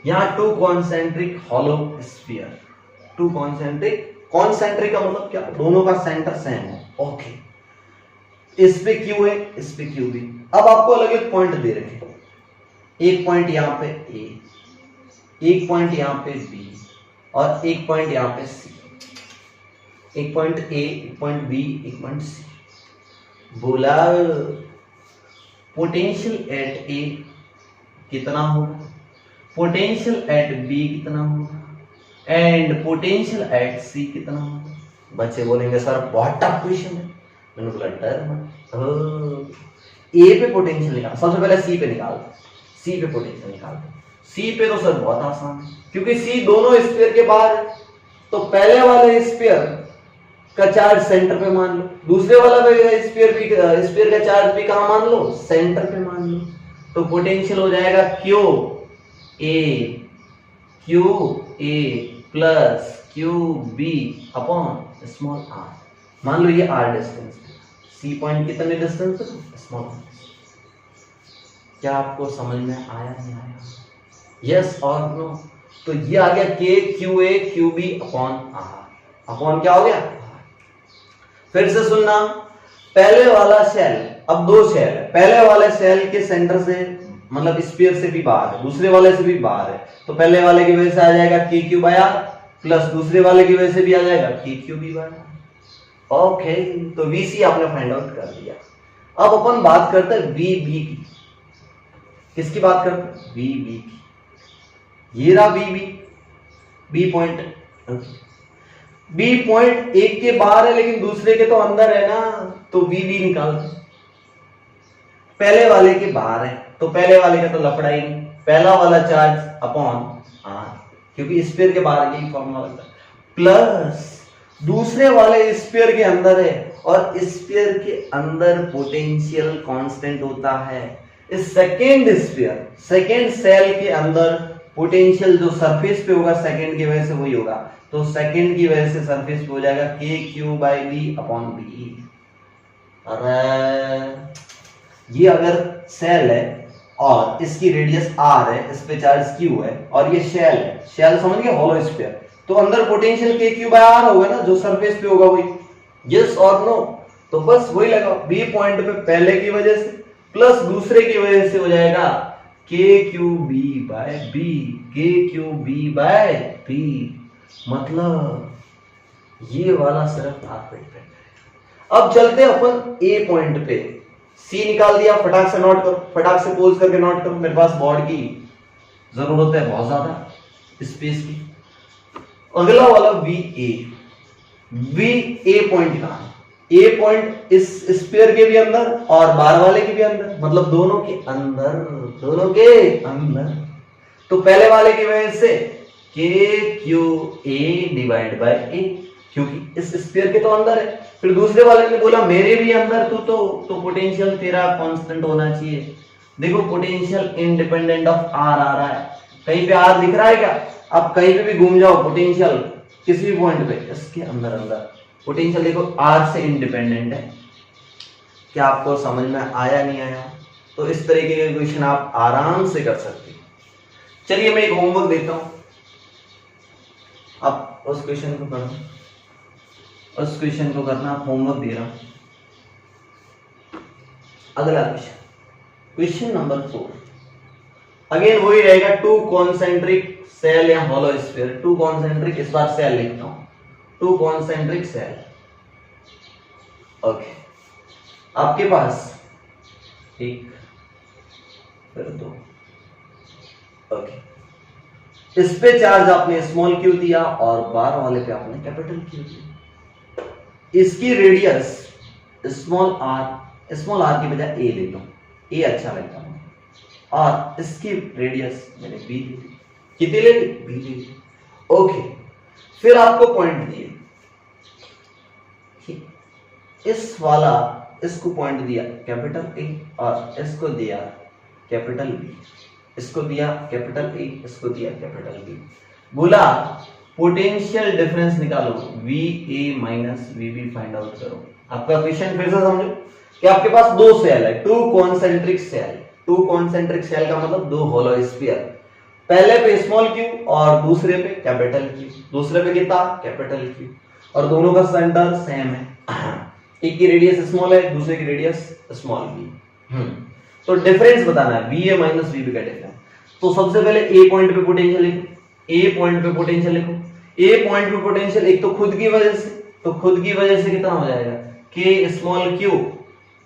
यहां to concentric hollow sphere. To concentric, concentric का मतलब क्या? दोनों का सेंटर सेम है। ओके, इस पे क्यू है, इस पे क्यू भी। अब आपको अलग अलग पॉइंट दे रखे, एक पॉइंट यहां पे ए, एक पॉइंट यहां पे बी और एक पॉइंट यहां पे सी। एक पॉइंट ए, एक पॉइंट बी, एक पॉइंट सी। बोला पोटेंशियल एट ए कितना होगा, पोटेंशियल एट बी कितना होगा एंड पोटेंशियल एट सी कितना होगा। बच्चे बोलेंगे सर बहुत टफ क्वेश्चन है। मैंने बोला डर मत, ए पे पोटेंशियल निकाल, सबसे पहले सी पे निकाल, सी पे पोटेंशियल निकाल। सी पे तो सर बहुत आसान है क्योंकि सी दोनों स्फीयर के बाहर है। तो पहले वाले स्फीयर का चार्ज सेंटर पे मान लो, दूसरे वाला स्फीयर का चार्ज भी कहां मान लो? सेंटर पे मान लो। तो पोटेंशियल हो जाएगा Q A plus Q B upon small R. मान लो ये आर डिस्टेंस, सी पॉइंट कितने डिस्टेंस पे? Small R. क्या आपको समझ में आया नहीं आया? यस और नो? तो ये आ गया K Q A Q B upon R. Upon क्या हो गया? फिर से सुनना, पहले वाला सेल, अब दो सेल है, पहले वाले सेल के सेंटर से मतलब स्फीयर से भी बाहर है, दूसरे वाले से भी बाहर है, तो पहले वाले की वजह से आ जाएगा K Q bye are, plus दूसरे वाले की वजह से भी आ जाएगा K Q B by R. Okay, तो वीसी आपने फाइंड आउट कर दिया। अब अपन बात करते हैं वी बी की। किसकी बात करते हैं? वी बी की। ये रहा V B, B point. B point एक के बाहर है लेकिन दूसरे के तो अंदर है ना, तो वी बी निकालते। पहले वाले के बाहर है तो पहले वाले का तो लफड़ा ही नहीं, पहला वाला चार्ज अपॉन आर, क्योंकि स्फीयर के बाहर यही फॉर्मूला लगता है, प्लस दूसरे वाले स्फीयर के अंदर है और स्फीयर के अंदर पोटेंशियल कांस्टेंट होता है। इस सेकेंड स्फीयर, सेकेंड सेल के अंदर पोटेंशियल जो सरफेस पे होगा सेकेंड की वजह से वही होगा, तो सेकेंड की वजह से सरफेस पे हो जाएगा K Q by B upon B. अरे ये अगर सेल है और इसकी रेडियस आर है, इस पे चार्ज क्यू है और ये शेल है, शेल समझ गए, होलो स्फीयर, तो अंदर पोटेंशियल के क्यू बाय आर होगा ना, जो सरफेस पे होगा वही। यस और नो? तो बस वही लगा, बी पॉइंट पे पहले की वजह से प्लस दूसरे की वजह से हो जाएगा K Q B bye B, के क्यू बी बाय बी, मतलब ये वाला सिर्फ आर पे डिपेंड है। अब चलते हैं अपन ए पॉइंट पे। सी निकाल दिया, फटाक से नोट करो, फटाक से पोज करके नोट करो, मेरे पास बोर्ड की जरूरत है बहुत ज्यादा स्पेस की। अगला वाला we A, V A point कहां है? ए पॉइंट इस स्फीयर के भी अंदर और बाहर वाले के भी अंदर, मतलब दोनों के अंदर, दोनों के अंदर। तो पहले वाले की वजह से के क्यू ए डिवाइड बाय ए, क्योंकि इस स्फीयर के तो अंदर है। फिर दूसरे वाले ने बोला मेरे भी अंदर तू तो पोटेंशियल तेरा कांस्टेंट होना चाहिए। देखो पोटेंशियल इंडिपेंडेंट ऑफ आर आ रहा है, कहीं पे आर दिख रहा है क्या? आप कहीं पे भी घूम जाओ, पोटेंशियल किसी भी पॉइंट पे इसके अंदर अंदर पोटेंशियल देखो आर से इंडिपेंडेंट है। क्या आपको समझ में आया नहीं आया? तो इस तरीके के क्वेश्चन आप आराम से कर सकते हैं। चलिए मैं एक होमवर्क देता हूं, आप उस क्वेश्चन को करो, उस क्वेश्चन को करना, आप होमवर्क दे रहा हूं। अगला क्वेश्चन, क्वेश्चन नंबर 4, अगेन वही रहेगा, टू कॉन्सेंट्रिक सेल या होलो स्फीयर, टू कॉन्सेंट्रिक, इस बार सेल लिखता हूं, टू कॉन्सेंट्रिक सेल। ओके, आपके पास एक फिर दो, ओके, इस पे चार्ज आपने स्मॉल क्यू दिया और बाहर वाले पे आपने कैपिटल क्यू दिया। इसकी रेडियस स्मॉल आर की बजाय ए ले लो, ए अच्छा लगता है, और इसकी रेडियस मैंने बी ले ली। कितनी ले ली? बी ले ली। ओके, फिर आपको पॉइंट दिए, इस वाला इसको पॉइंट दिया कैपिटल ए और इसको दिया कैपिटल बी, इसको दिया कैपिटल ए, इसको दिया कैपिटल बी। बोला पोटेंशियल डिफरेंस निकालो, V A minus V B find out करो। आपका क्वेश्चन फिर से समझो कि आपके पास दो सेल है, two concentric shell, two concentric shell का मतलब दो होलो स्फीयर, पहले पे स्मॉल क्यू और दूसरे पे कैपिटल क्यू, दूसरे पे कितना? कैपिटल क्यू, और दोनों का सेंटर सेम है, एक की रेडियस स्मॉल है, दूसरे की रेडियस स्मॉल बी। तो डिफरेंस बताना है, V A minus V B का डिफरेंस। तो सबसे पहले ए पॉइंट पे पोटेंशियल लिखो, ए पॉइंट पे पोटेंशियल लिखो। ए पॉइंट पे पोटेंशियल एक तो खुद की वजह से, तो खुद की वजह से कितना हो जाएगा? के स्मॉल क्यू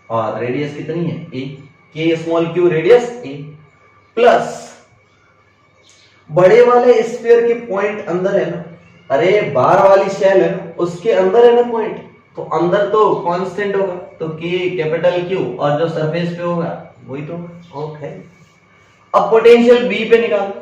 और रेडियस कितनी है? ए, के स्मॉल क्यू रेडियस ए, प्लस बड़े वाले स्फीयर के पॉइंट अंदर है ना, अरे बाहर वाली शेल है ना, उसके अंदर है ना पॉइंट, तो अंदर तो कांस्टेंट होगा, तो के कैपिटल क्यू और जो सरफेस पे होगा वही तो होगा। ओके, अब पोटेंशियल बी पे निकालो,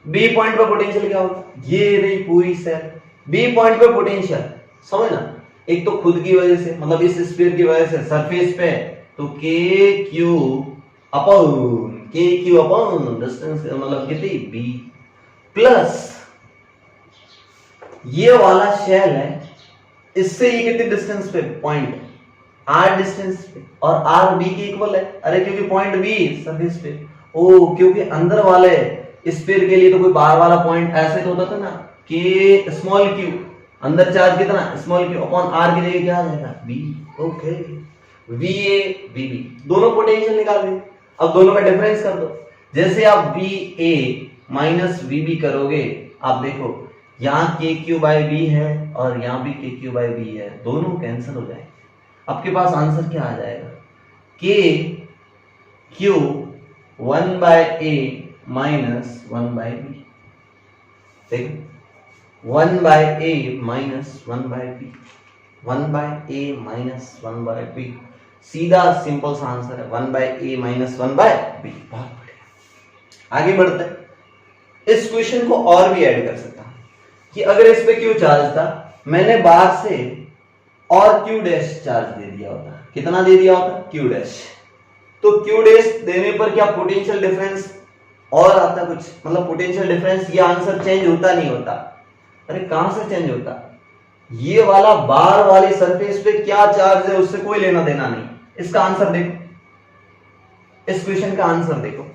बी पॉइंट पे पोटेंशियल क्या होगा? ये रही पूरी सेल, बी पॉइंट पे पोटेंशियल समझना, एक तो खुद की वजह से, मतलब इस स्फीयर की वजह से सरफेस पे, तो के क्यू अपॉन डिस्टेंस, मतलब कितनी? बी, प्लस ये वाला शेल है, इससे ये कितने डिस्टेंस पे? पॉइंट आर डिस्टेंस पे, और आर बी के इक्वल है। अरे क्योंकि पॉइंट बी सरफेस पे, ओ क्योंकि अंदर वाले स्फीयर के लिए तो कोई बाहर वाला पॉइंट ऐसे तो होता था ना, कि स्मॉल क्यू, अंदर चार्ज कितना? स्मॉल क्यू अपॉन आर की जगह क्या आ जाएगा? B. Okay, V A V B, दोनों पोटेंशियल निकाल दें। अब दोनों का डिफरेंस कर दो, जैसे आप V A minus V B करोगे, आप देखो यहाँ के क्यू बाई बी है और यहाँ भी के क्यू बाई बी है, दोनों कैंसिल हो जाएंगे। आपके पास आंसर क्या आ जाएगा, के क्यू 1 बाय ए माइनस 1 बाय बी। देखो 1 बाय ए माइनस 1 बाय बी, 1 बाय ए माइनस 1 बाय बी, सीधा सिंपल सा आंसर है 1 बाय ए माइनस 1 बाय बी। बहुत बढ़िया, आगे बढ़ते हैं। इस क्वेश्चन को और भी ऐड कर सकता हूं कि अगर इस पे क्यू चार्ज था, मैंने बाहर से और क्यू डैश चार्ज दे दिया होता, कितना दे दिया होता, क्यू डैश, तो क्यू डैश देने पर क्या पोटेंशियल डिफरेंस और आता कुछ, मतलब पोटेंशियल डिफरेंस, ये आंसर चेंज होता नहीं होता? अरे कहां से चेंज होता, ये वाला बाहर वाली सरफेस पे क्या चार्ज है उससे कोई लेना देना नहीं। इसका आंसर देखो, इस क्वेश्चन का आंसर देखो,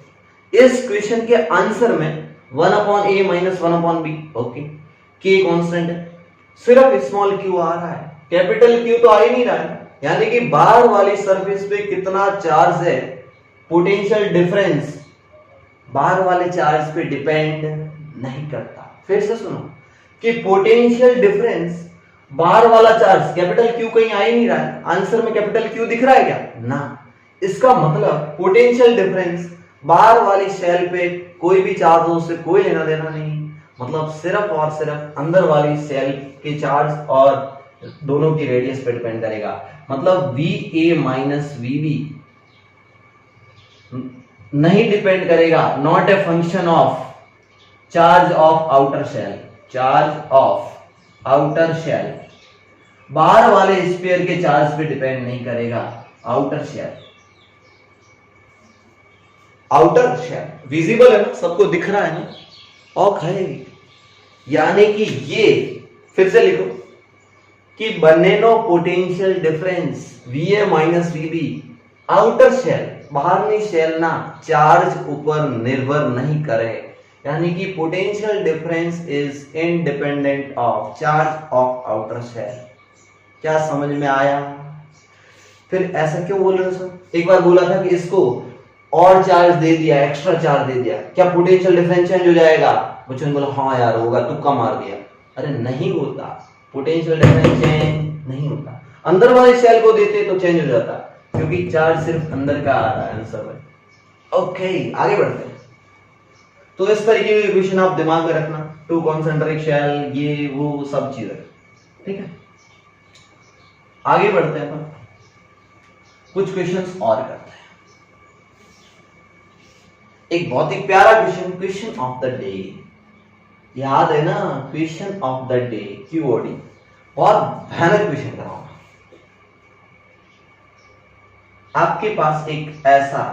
इस क्वेश्चन के आंसर में 1 अपॉन ए माइनस 1 अपॉन बी, ओके, के कांस्टेंट है, सिर्फ स्मॉल क्यू आ रहा है, कैपिटल क्यू तो आ ही नहीं रहा है, यानी कि बाहर वाली सरफेस पे कितना चार्ज है, पोटेंशियल डिफरेंस बाहर वाले चार्ज पे डिपेंड नहीं करता। फिर से सुनो कि पोटेंशियल डिफरेंस बाहर वाला चार्ज, कैपिटल क्यू कहीं आ ही नहीं रहा है, आंसर में कैपिटल क्यू दिख रहा है क्या, ना, इसका मतलब पोटेंशियल डिफरेंस बाहर वाली शेल पे कोई भी चार्ज हो उससे कोई लेना देना नहीं, मतलब सिर्फ और सिर्फ अंदर वाली सेल के चार्ज और दोनों की रेडियस पे डिपेंड करेगा। मतलब V A minus V B नहीं डिपेंड करेगा, not a function of charge of outer shell, charge of outer shell बाहर वाले स्फीयर के चार्ज पे डिपेंड नहीं करेगा, outer shell, outer shell visible है ना, सबको दिख रहा है ना, और खाएगी, यानी कि ये फिर से लिखो कि बनेनो potential difference V A minus V B outer shell, बाहरनी शेल ना, चार्ज ऊपर निर्भर नहीं करे, यानी कि potential difference is independent of charge of outer shell. क्या समझ में आया? फिर ऐसा क्यों बोल रहे हो सर, एक बार बोला था कि इसको और चार्ज दे दिया, एक्स्ट्रा चार्ज दे दिया, क्या पोटेंशियल डिफरेंस चेंज हो जाएगा? बच्चों ने बोला हाँ यार होगा, तुक्का मार दिया। अरे नहीं होता, पोटेंशियल डिफरेंस चेंज नहीं होता, अंदर वाले सेल को देते तो चेंज हो जाता, क्योंकि चार्ज सिर्फ अंदर का आ रहा है आंसर में। ओके, आगे बढ़ते हैं। तो इस तरीके के क्वेश्चन आप दिमाग में रखना, टू कॉन्सेंट्रिक शेल, ये वो सब चीजें, ठीक है। आगे बढ़ते हैं अपन, कुछ क्वेश्चंस और करते हैं। एक बहुत ही प्यारा question, question of the day, याद है ना, क्वेश्चन ऑफ द डे, क्यूओडी, बहुत भयानक क्वेश्चन कराऊंगा। आपके पास एक ऐसा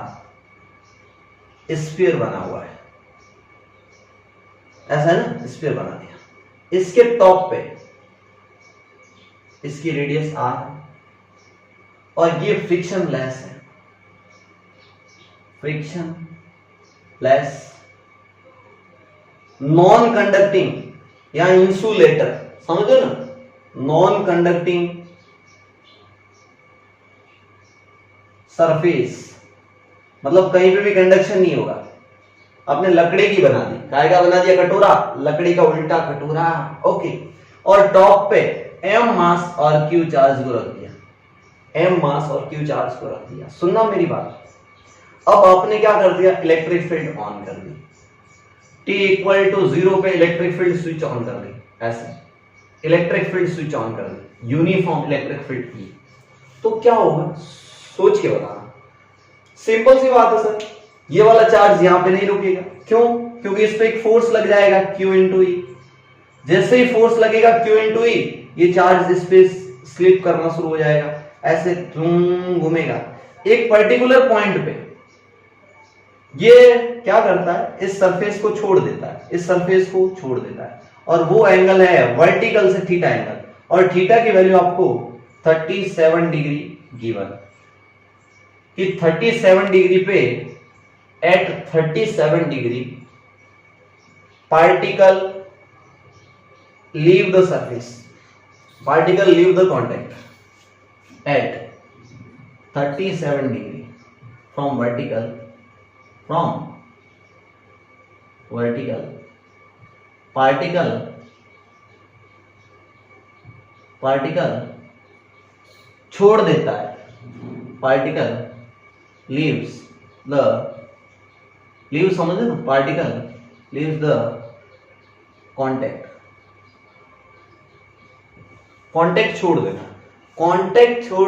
स्फीयर बना हुआ है, ऐसा है ना, स्फीयर बना दिया, इसके टॉप पे इसकी रेडियस r है और ये फ्रिक्शन लेस है, फ्रिक्शन लेस नॉन कंडक्टिंग या इंसुलेटर, समझो ना, नॉन कंडक्टिंग सरफेस, मतलब कहीं पे भी कंडक्शन नहीं होगा। आपने लकड़ी की बना दी, काय का बना दिया, कटोरा, लकड़ी का उल्टा कटोरा, ओके, और टॉप पे m मास और q चार्ज को रख दिया, m मास और q चार्ज को रख दिया। सुनना मेरी बात, अब आपने क्या कर दिया, इलेक्ट्रिक फील्ड ऑन कर दी, t इक्वल टू 0 पे इलेक्ट्रिक फील्ड स्विच ऑन कर दी, ऐसे इलेक्ट्रिक फील्ड स्विच ऑन कर दी, यूनिफॉर्म इलेक्ट्रिक फील्ड की, तो क्या होगा सोच के बताना। सिंपल सी बात है सर, ये वाला चार्ज यहां पे नहीं रुकेगा, क्यों? क्योंकि इस पे एक फोर्स लग जाएगा Q इंटू ई, जैसे ही फोर्स लगेगा Q इंटू ई, ये चार्ज इस पे स्लिप करना शुरू हो जाएगा, ऐसे घूमेगा एक पर्टिकुलर पॉइंट पे, ये क्या करता है, इस सरफेस को छोड़ देता है, इस सरफेस को छोड़ देता है, और वो एंगल है वर्टिकल से थीटा एंगल, और थीटा की वैल्यू आपको 37 डिग्री गिवन, कि 37 डिग्री पे, at 37 degree particle leave the surface, particle leave the contact at 37 degree from vertical, from vertical particle छोड़ देता है, पार्टिकल लीव्स समझे ना, पार्टिकल लीव्स द कांटेक्ट छोड़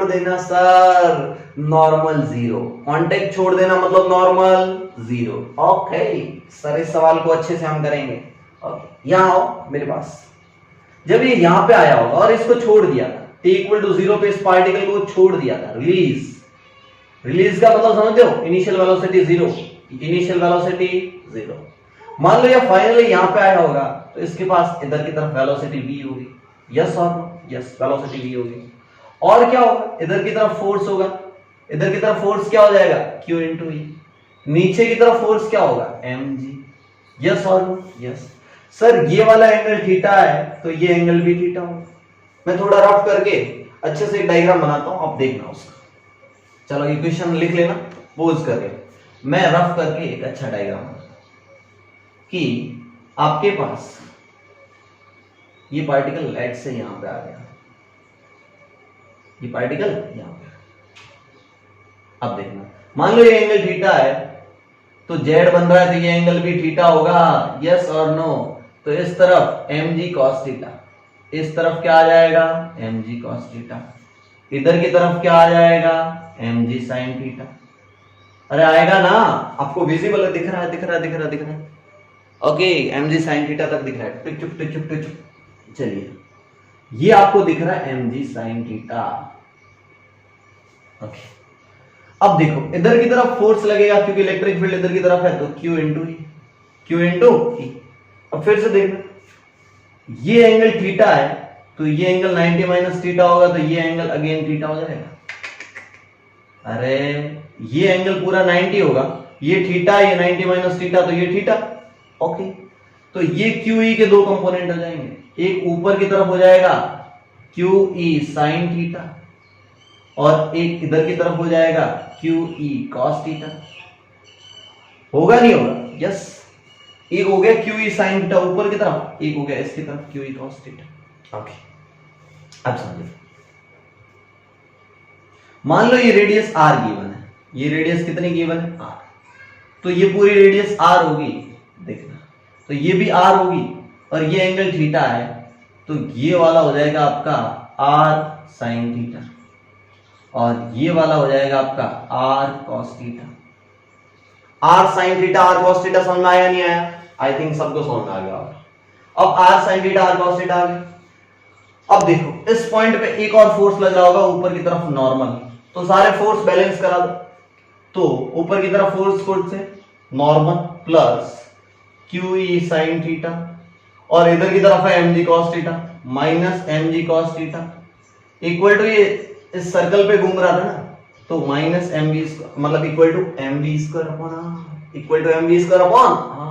देना सर, नॉर्मल जीरो। कांटेक्ट छोड़ देना मतलब नॉर्मल जीरो। ओके सर, इस सवाल को अच्छे से हम करेंगे। ओके, यहां आओ मेरे पास। जब ये यहां पे आया होगा और इसको छोड़ दिया था, t इक्वल टू 0 पे इस पार्टिकल को छोड़ दिया था, रिलीज का मतलब समझते हो, इनिशियल वेलोसिटी जीरो। मान लो ये फाइनली यहां पे आया होगा तो इसके पास इधर की तरफ वेलोसिटी v होगी। यस और नो? यस, वेलोसिटी v होगी। और क्या होगा, इधर की तरफ फोर्स होगा। इधर की तरफ फोर्स क्या हो जाएगा, q इंटू ई। नीचे की तरफ फोर्स क्या होगा, mg। यस और नो? यस। सर ये वाला एंगल थीटा है तो ये एंगल भी थीटा होगा। मैं थोड़ा रफ करके अच्छे से एक डायग्राम बनाता हूं, आप देखना उसका। चलो इक्वेशन लिख लेना, पोज करके मैं रफ करके एक अच्छा डायग्राम बनाता हूं कि आपके पास ये पार्टिकल लेट से यहां पे आ गया, ये पार्टिकल यहां पे। अब देखना, मान लो ये एंगल थीटा है तो जेड बन रहा है तो ये एंगल भी थीटा होगा। यस और नो? तो इस तरफ mg cos थीटा, इस तरफ क्या आ जाएगा, mg cos थीटा। इधर की तरफ क्या आ जाएगा, mg sin थीटा। अरे आएगा ना, आपको विजिबल है, दिख रहा है। ओके, mg sin थीटा तक दिख रहा है। टुक। चलिए, ये आपको दिख रहा है mg sin थीटा। ओके, अब देखो इधर की तरफ फोर्स लगेगा क्योंकि इलेक्ट्रिक फील्ड इधर की तरफ है, तो q इंटू ई। अब फिर से देखना, ये एंगल थीटा है तो ये एंगल 90 माइनस थीटा होगा, तो ये एंगल अगेन थीटा हो जाएगा। अरे ये एंगल पूरा 90 होगा, ये थीटा, ये 90 माइनस थीटा, तो ये थीटा। ओके, तो ये QE के दो कंपोनेंट हो जाएंगे, एक ऊपर की तरफ हो जाएगा QE sin थीटा और एक इधर की तरफ हो जाएगा QE cos थीटा। होगा नहीं होगा? यस, एक हो गया QE sin थीटा ऊपर की तरफ, एक हो गया इसकी तरफ QE cos थीटा। ओके, अब समझिए, मान लो ये रेडियस r गिवन है, ये रेडियस कितनी गिवन है, r। तो ये पूरी रेडियस r होगी, देखना, तो ये भी r होगी और ये एंगल थीटा है, तो ये वाला हो जाएगा आपका r sin थीटा और ये वाला हो जाएगा आपका r cos theta. r sin theta r cos theta समझ में आया नहीं आया? आई थिंक सबको समझ में आ गया। अब r sin theta r cos theta आ गया। अब देखो इस पॉइंट पे एक और फोर्स लग रहा होगा ऊपर की तरफ नॉर्मल, तो सारे फोर्स बैलेंस करा दो। तो ऊपर की तरफ फोर्स से normal plus QE sin theta और इधर की तरफ है mg cos theta minus mg cos theta equal to, ये इस सर्कल पे घूम रहा था ना, तो माइनस mv मतलब equal to mv square upon r।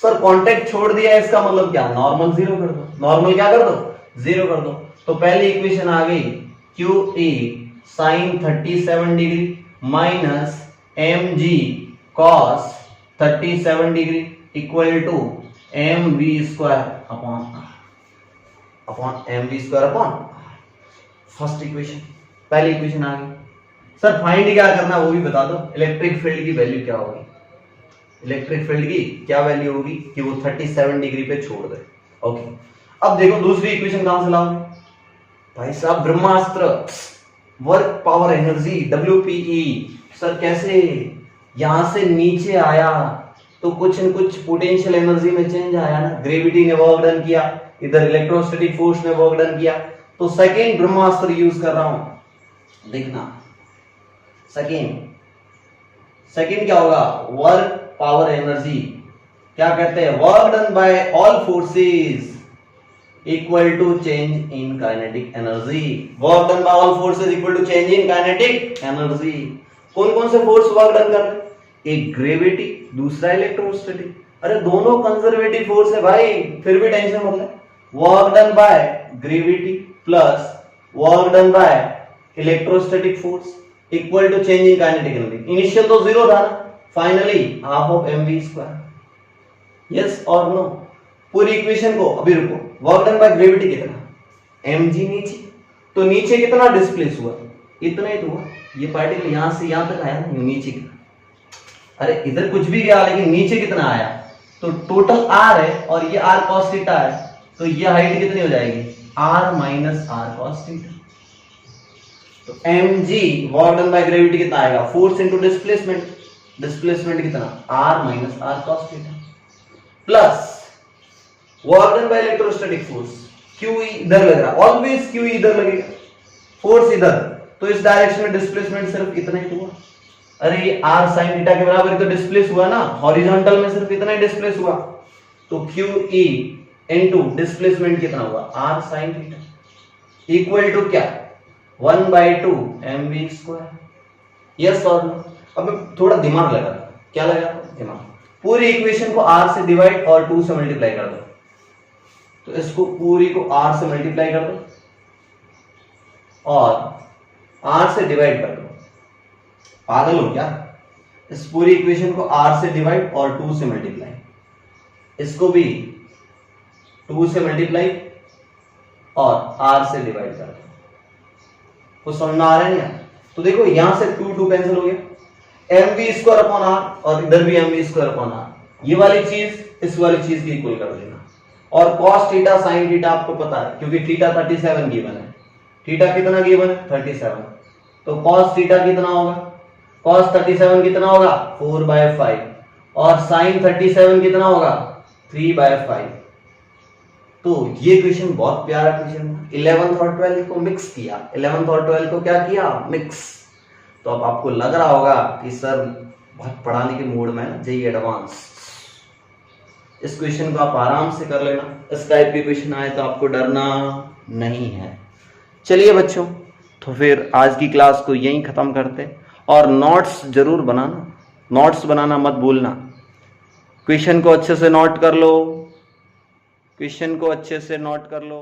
Sir contact छोड़ दिया, इसका मतलब क्या, नॉर्मल जीरो कर दो। नॉर्मल क्या कर दो, जीरो कर दो। तो पहली इक्वेशन आ गई QE sin 37 degree minus mg cos 37 degree equal to mv square upon mv square upon. First equation, पहली इक्वेशन आ गई। सर फाइंड क्या करना वो भी बता दो, इलेक्ट्रिक फील्ड की वैल्यू क्या होगी, इलेक्ट्रिक फील्ड की क्या वैल्यू होगी कि वो 37 डिग्री पे छोड़ दे। ओके, अब देखो दूसरी इक्वेशन कहां से लाओगे भाई साहब, ब्रह्मास्त्र, work power energy WPE। Sir कैसे, यहां से नीचे आया तो कुछ न कुछ पोटेंशियल एनर्जी में चेंज आया ना, ग्रेविटी ने वर्क डन किया, इधर इलेक्ट्रोस्टैटिक फोर्स ने वर्क डन किया, तो सेकेंड ब्रह्मास्त्र यूज कर रहा हूं। देखना सेकेंड क्या होगा, वर्क पावर एनर्जी, क्या कहते हैं, work done by all forces equal to change in kinetic energy. Work done by all forces equal to change in kinetic energy. कौन कौन से फोर्स वर्क डन कर रहे हैं, एक ग्रेविटी, दूसरा इलेक्ट्रोस्टैटिक। अरे दोनों कंजर्वेटिव फोर्स है भाई, फिर भी टेंशन मत ले। Work done by gravity plus work done by electrostatic force equal to change in kinetic energy. Initial तो जीरो था ना, finally half of mv square. Yes और नो? पूरी इक्वेशन को अभी रुको, वर्क डन बाय ग्रेविटी कितना, mg नीचे, तो नीचे कितना डिस्प्लेस हुआ, इतना ही तो हुआ। ये पार्टिकल यहां से यहां तक आया ना, नीचे कितना, अरे इधर कुछ भी गया लेकिन नीचे कितना आया, तो टोटल r है और ये r cos थीटा है, तो ये हाइट कितनी हो जाएगी, r minus r cos theta. तो mg work done by gravity कितना आएगा, फोर्स इनटू डिस्प्लेसमेंट, डिस्प्लेसमेंट कितना, r minus r cos theta, plus work done by electrostatic force, q इधर लग रहा है, ऑलवेज q इधर लगेगा, फोर्स इधर, तो इस डायरेक्शन में डिस्प्लेसमेंट सिर्फ इतना ही हुआ। अरे ये r sin थीटा के बराबर तो डिस्प्लेस हुआ ना, हॉरिजॉन्टल में सिर्फ इतना ही डिस्प्लेस हुआ, तो QE इनटू डिस्प्लेसमेंट कितना हुआ, r sin theta, equal to क्या, 1/2 mv स्क्वायर। यस और नो? अब थोड़ा दिमाग लगा, क्या लगा, दिमाग। पूरी इक्वेशन को r से डिवाइड और 2 से मल्टीप्लाई कर दो, तो इसको पूरी को r से मल्टीप्लाई कर दो और r से डिवाइड कर दो। पागल हो क्या, इस पूरी इक्वेशन को r से डिवाइड और 2 से मल्टीप्लाई, इसको भी 2 से मल्टीप्लाई और r से डिवाइड कर दो। कुछ समझ में आ रहा है नहीं? तो देखो यहां से 2 कैंसिल हो गया, mv स्क्वायर अपॉन r और इधर भी mv स्क्वायर अपॉन r, ये वाली चीज इस वाली चीज की इक्वल कर देना। और cos थीटा sin थीटा आपको पता है, क्योंकि थीटा 37 गिवन है, थीटा कितना गिवन है 37, तो cos थीटा कितना होगा, cos 37 कितना होगा 4/5 और sin 37 कितना होगा 3/5। तो ये क्वेश्चन बहुत प्यारा क्वेश्चन है, 11th और 12th को मिक्स किया, 11th और 12th को क्या किया, मिक्स। तो अब आपको लग रहा होगा कि सर बहुत पढ़ाने के मूड में है, जेईई एडवांस। इस क्वेश्चन को आप आराम से कर लेना, इस टाइप के क्वेश्चन आए तो आपको डरना नहीं है। चलिए बच्चों, तो फिर आज की क्लास को यहीं खत्म करते, और नोट्स जरूर बनाना, नोट्स बनाना मत भूलना। क्वेश्चन को अच्छे से नोट कर लो, क्वेश्चन को अच्छे से नोट कर लो।